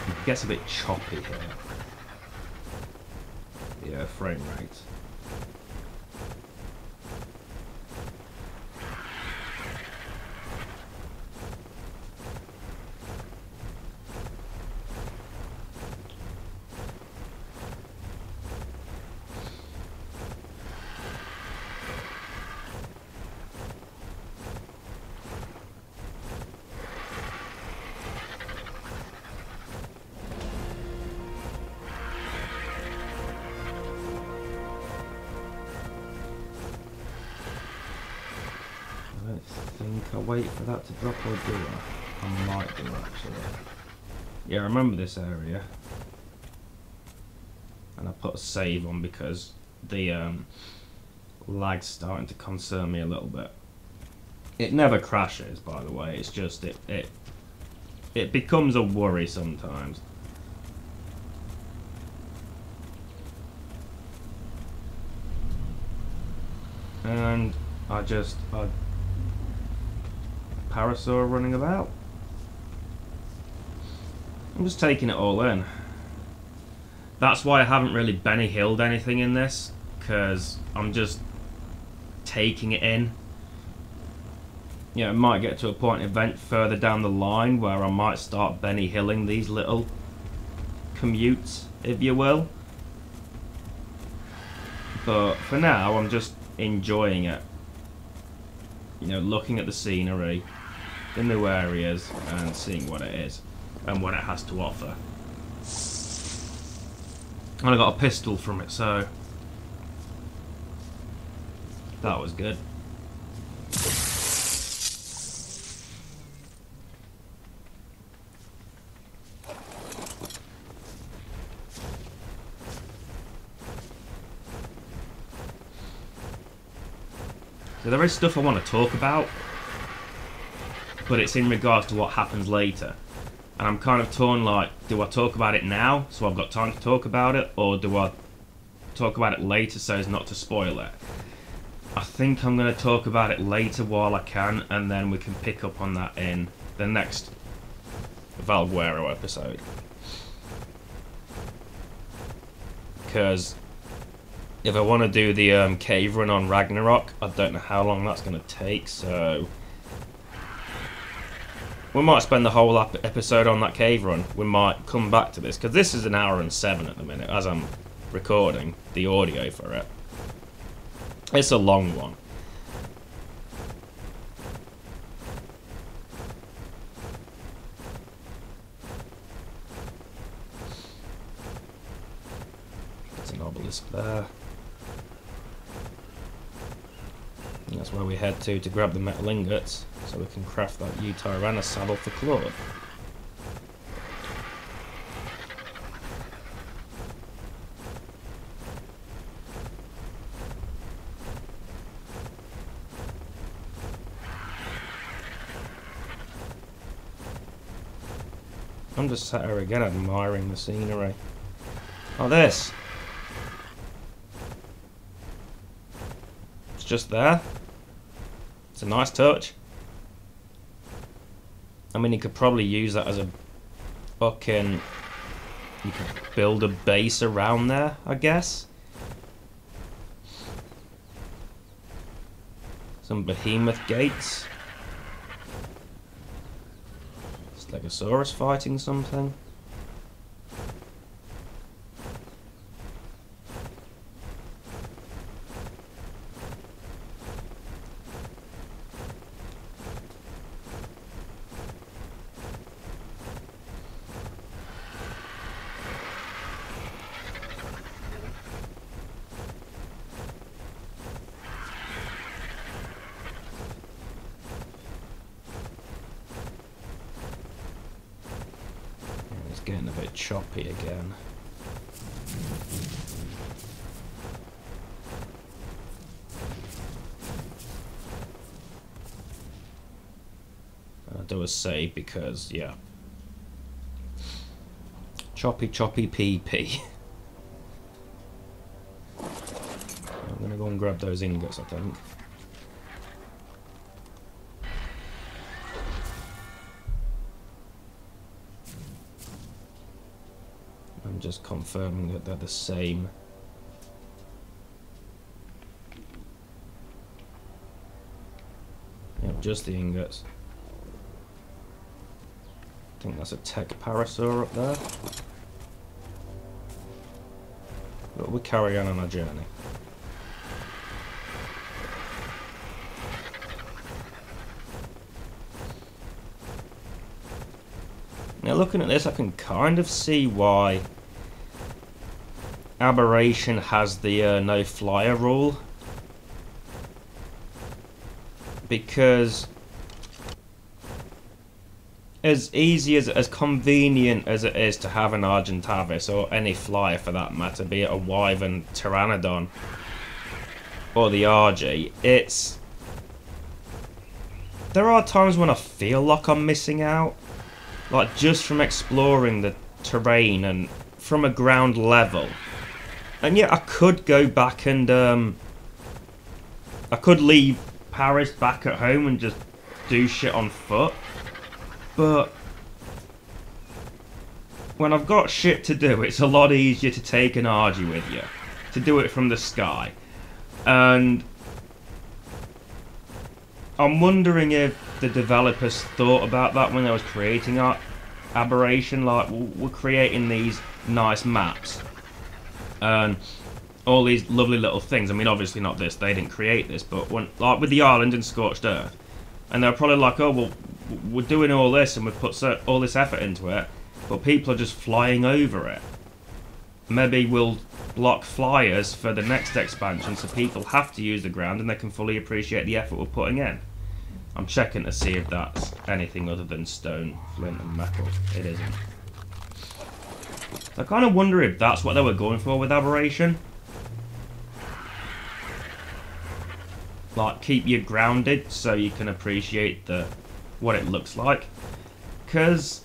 S1: It gets a bit choppy here. Yeah, frame rate. I wait for that to drop or do I? I might do actually. Yeah, I remember this area. And I put a save on because the lag's starting to concern me a little bit. It never crashes, by the way, it's just it becomes a worry sometimes. And Parasaur running about. I'm just taking it all in. That's why I haven't really Benny Hilled anything in this, because I'm just taking it in. You know, it might get to a point event further down the line where I might start Benny Hilling these little commutes, if you will. But for now, I'm just enjoying it. You know, looking at the scenery, the new areas, and seeing what it is and what it has to offer. And I got a pistol from it, so that was good. So there is stuff I want to talk about, but it's in regards to what happens later. And I'm kind of torn, like, do I talk about it now so I've got time to talk about it, or do I talk about it later so as not to spoil it? I think I'm going to talk about it later while I can, and then we can pick up on that in the next Valguero episode. Because if I want to do the cave run on Ragnarok, I don't know how long that's going to take, so we might spend the whole episode on that cave run. We might come back to this, because this is 1 hour and 7 at the minute, as I'm recording the audio for it. It's a long one. There's an obelisk there. And that's where we head to grab the metal ingots, so we can craft that U-Tyrannus saddle for Claude. I'm just sat here again admiring the scenery. Oh, this! It's just there. It's a nice touch. I mean, you could probably use that as a fucking... You could build a base around there, I guess. Some behemoth gates. Stegosaurus fighting something. Getting a bit choppy again. I'll do a save because, yeah. Choppy PP. I'm gonna go and grab those ingots, I think. I'm just confirming that they're the same. Yep, just the ingots. I think that's a tech parasaur up there. But we'll carry on our journey. Now looking at this, I can kind of see why Aberration has the no flyer rule, because as easy as convenient as it is to have an Argentavis or any flyer for that matter, be it a Wyvern, Pteranodon, or the RG, there are times when I feel like I'm missing out, like just from exploring the terrain and from a ground level. And yeah, I could go back and I could leave Paris back at home and just do shit on foot. But when I've got shit to do, it's a lot easier to take an Argy with you, to do it from the sky. And I'm wondering if the developers thought about that when they was creating Aberration. Like, we're creating these nice maps and all these lovely little things. I mean, obviously not this, they didn't create this, but when, like with the island and Scorched Earth, and they're probably like, oh well, we're doing all this and we've put all this effort into it, but people are just flying over it. Maybe we'll block flyers for the next expansion so people have to use the ground and they can fully appreciate the effort we're putting in. I'm checking to see if that's anything other than stone, flint and metal. It isn't. So I kind of wonder if that's what they were going for with Aberration. Like, keep you grounded so you can appreciate what it looks like. Because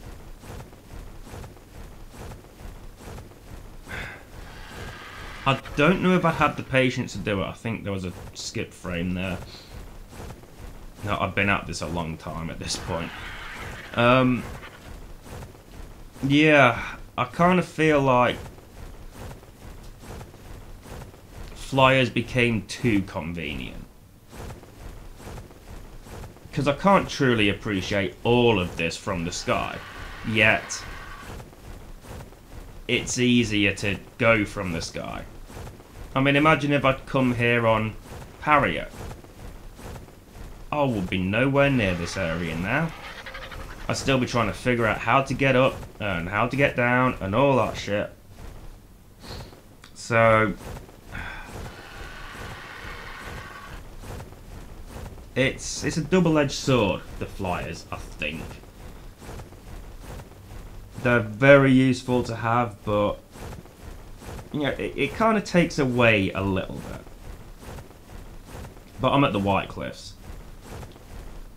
S1: I don't know if I had the patience to do it. I think there was a skip frame there. No, I've been at this a long time at this point. Yeah, I kind of feel like flyers became too convenient. Because I can't truly appreciate all of this from the sky, yet it's easier to go from the sky. I mean, imagine if I'd come here on Harrier. I would be nowhere near this area now. I'd still be trying to figure out how to get up and how to get down and all that shit. So it's a double-edged sword, the flyers, I think. They're very useful to have, but you know, it kind of takes away a little bit. But I'm at the White Cliffs.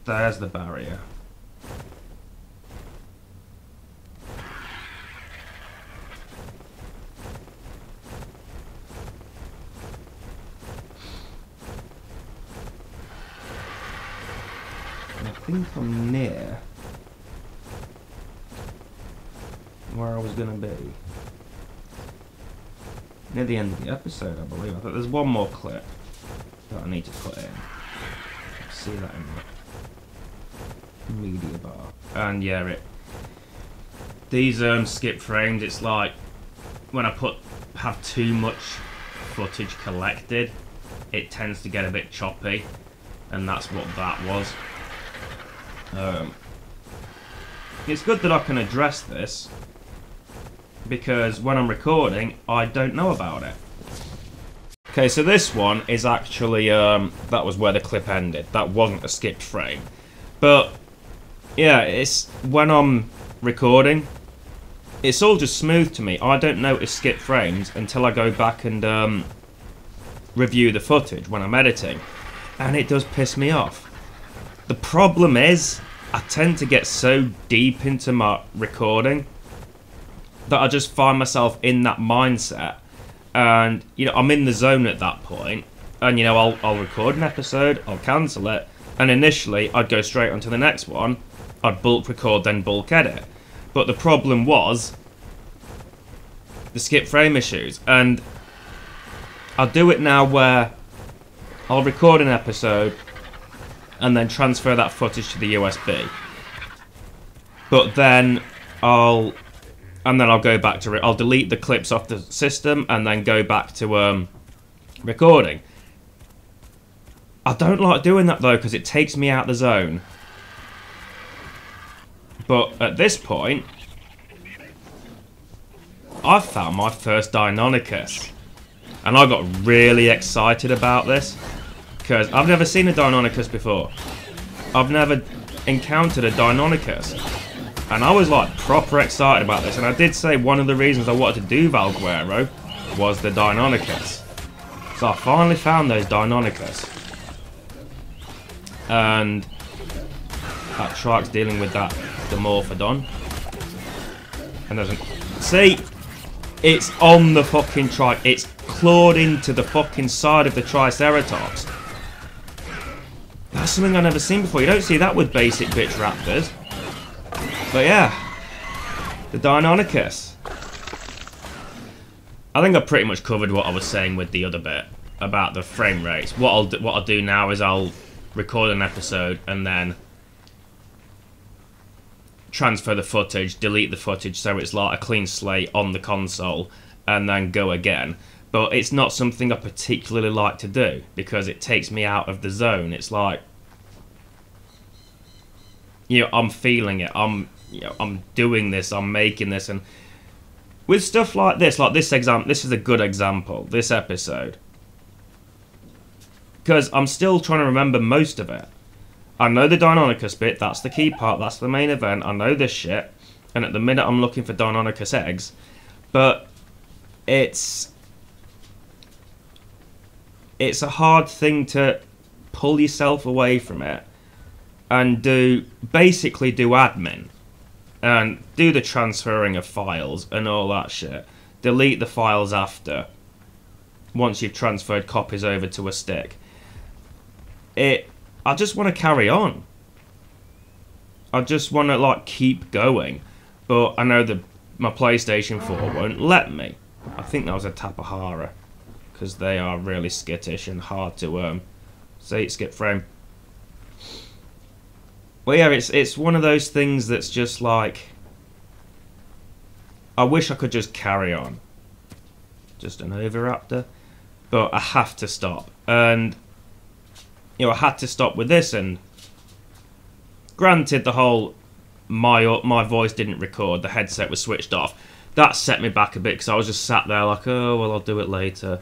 S1: There's the barrier. And I think I'm near where I was going to be. Near the end of the episode, I believe. I thought there's one more clip that I need to put in. See that in the media bar. And yeah, these skip frames, it's like when I have too much footage collected, it tends to get a bit choppy, and that's what that was. It's good that I can address this, because when I'm recording, I don't know about it. Okay, so this one is actually, that was where the clip ended. That wasn't a skipped frame. But, yeah, it's when I'm recording, it's all just smooth to me. I don't notice skipped frames until I go back and review the footage when I'm editing. And it does piss me off. The problem is, I tend to get so deep into my recording that I just find myself in that mindset, and you know, I'm in the zone at that point, and you know, I'll record an episode, I'll cancel it, and initially I'd go straight on to the next one, I'd bulk record then bulk edit. But the problem was the skip frame issues, and I'll do it now where I'll record an episode and then transfer that footage to the USB, but then I'll go back to I'll delete the clips off the system and then go back to recording. I don't like doing that though, because it takes me out the zone. But at this point, I've found my first deinonychus, and I got really excited about this because I've never seen a deinonychus before. I've never encountered a deinonychus. And I was like proper excited about this. And I did say one of the reasons I wanted to do Valguero was the deinonychus. So I finally found those deinonychus. And that shark's dealing with that Dimorphodon. And there's see, it's on the fucking it's clawed into the fucking side of the Triceratops. That's something I've never seen before. You don't see that with basic bitch raptors. But yeah, the deinonychus. I think I pretty much covered what I was saying with the other bit about the frame rates. What I'll do now is I'll record an episode and then transfer the footage, delete the footage so it's like a clean slate on the console, and then go again. But it's not something I particularly like to do because it takes me out of the zone. It's like, you know, I'm feeling it. I'm doing this. I'm making this, and with stuff like this example, this is a good example. This episode, because I'm still trying to remember most of it. I know the Deinonychus bit. That's the key part. That's the main event. I know this shit, and at the minute I'm looking for Deinonychus eggs, but it's a hard thing to pull yourself away from it and basically do admin and do the transferring of files and all that shit. Delete the files after, once you've transferred copies over to a stick. I just want to carry on. I just want to like keep going, but I know that my PlayStation 4 won't let me. I think that was a Tapahara, because they are really skittish and hard to skip frame. Well, yeah, it's one of those things that's just like, I wish I could just carry on. Just an Oviraptor. But I have to stop. And, you know, I had to stop with this, and granted the whole, my voice didn't record, the headset was switched off. That set me back a bit, because I was just sat there like, oh, well, I'll do it later.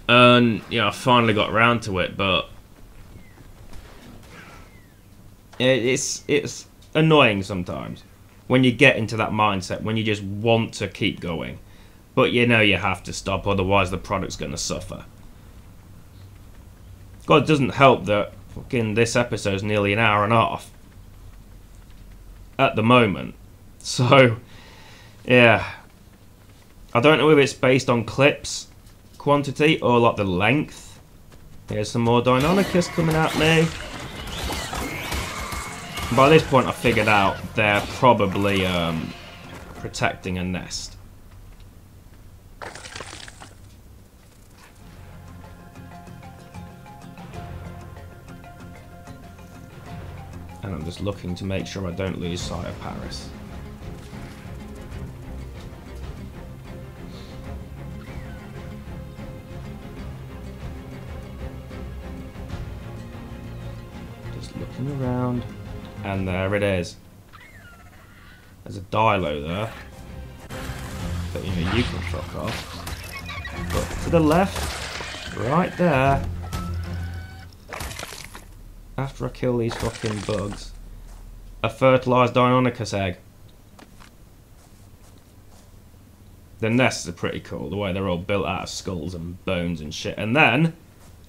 S1: And, you know, I finally got around to it, but it's annoying sometimes when you get into that mindset, when you just want to keep going, but you know you have to stop, otherwise the product's going to suffer. God, it doesn't help that fucking this episode's nearly an hour and a half at the moment. So, yeah, I don't know if it's based on clips quantity or like the length. Here's some more Deinonychus coming at me. By this point I figured out they're probably protecting a nest. And I'm just looking to make sure I don't lose sight of Paris. Just looking around. And there it is. There's a Dilo there. But you know, you can fuck off. But to the left, right there, after I kill these fucking bugs, a fertilised Deinonychus egg. The nests are pretty cool, the way they're all built out of skulls and bones and shit. And then,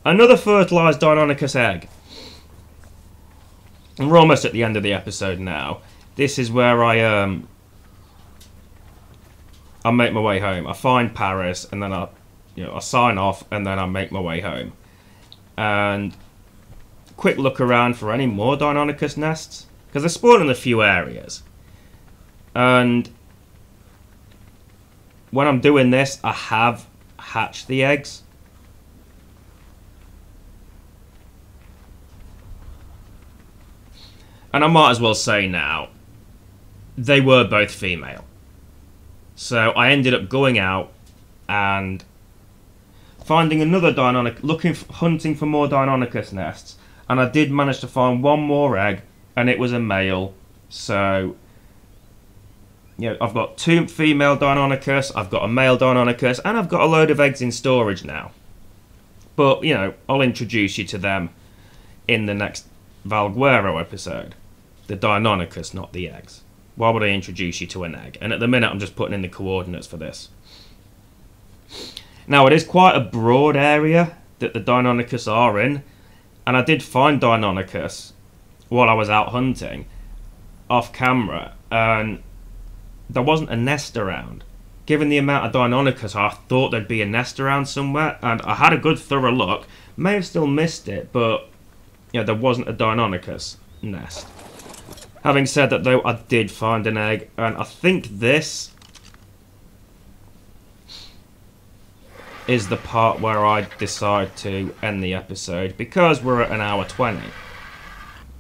S1: another fertilised Deinonychus egg. And we're almost at the end of the episode now. This is where I make my way home. I find Paris, and then I sign off, and then I make my way home. And quick look around for any more Deinonychus nests, because they're spawned in a few areas. And when I'm doing this, I have hatched the eggs. And I might as well say now, they were both female. So I ended up going out and finding another Deinonychus, hunting for more Deinonychus nests. And I did manage to find one more egg, and it was a male. So, you know, I've got 2 female Deinonychus, I've got a male Deinonychus, and I've got a load of eggs in storage now. But, you know, I'll introduce you to them in the next Valguero episode. The Deinonychus, not the eggs. Why would I introduce you to an egg? And at the minute, I'm just putting in the coordinates for this. Now, it is quite a broad area that the deinonychus are in. And I did find deinonychus while I was out hunting off camera. And there wasn't a nest around. Given the amount of deinonychus, I thought there'd be a nest around somewhere. And I had a good thorough look. May have still missed it, but yeah, there wasn't a deinonychus nest. Having said that, though, I did find an egg, and I think this is the part where I decide to end the episode, because we're at 1:20.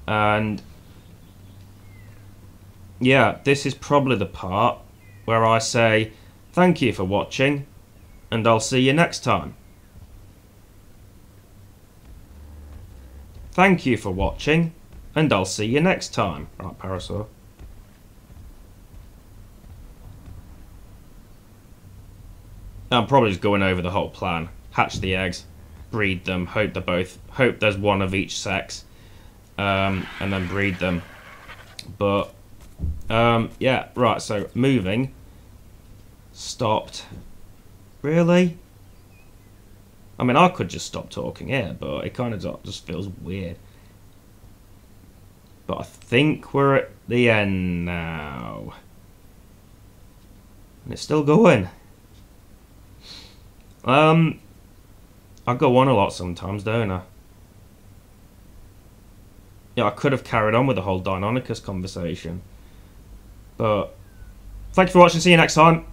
S1: And yeah, this is probably the part where I say thank you for watching, and I'll see you next time. Thank you for watching, and I'll see you next time. Right, Parasaur. I'm probably just going over the whole plan. Hatch the eggs, breed them, hope there's one of each sex, and then breed them. But yeah, right, so moving. Stopped. Really? I mean, I could just stop talking here, but it kind of just feels weird. But I think we're at the end now. And it's still going. I go on a lot sometimes, don't I? Yeah, I could have carried on with the whole deinonychus conversation. But thank you for watching. See you next time.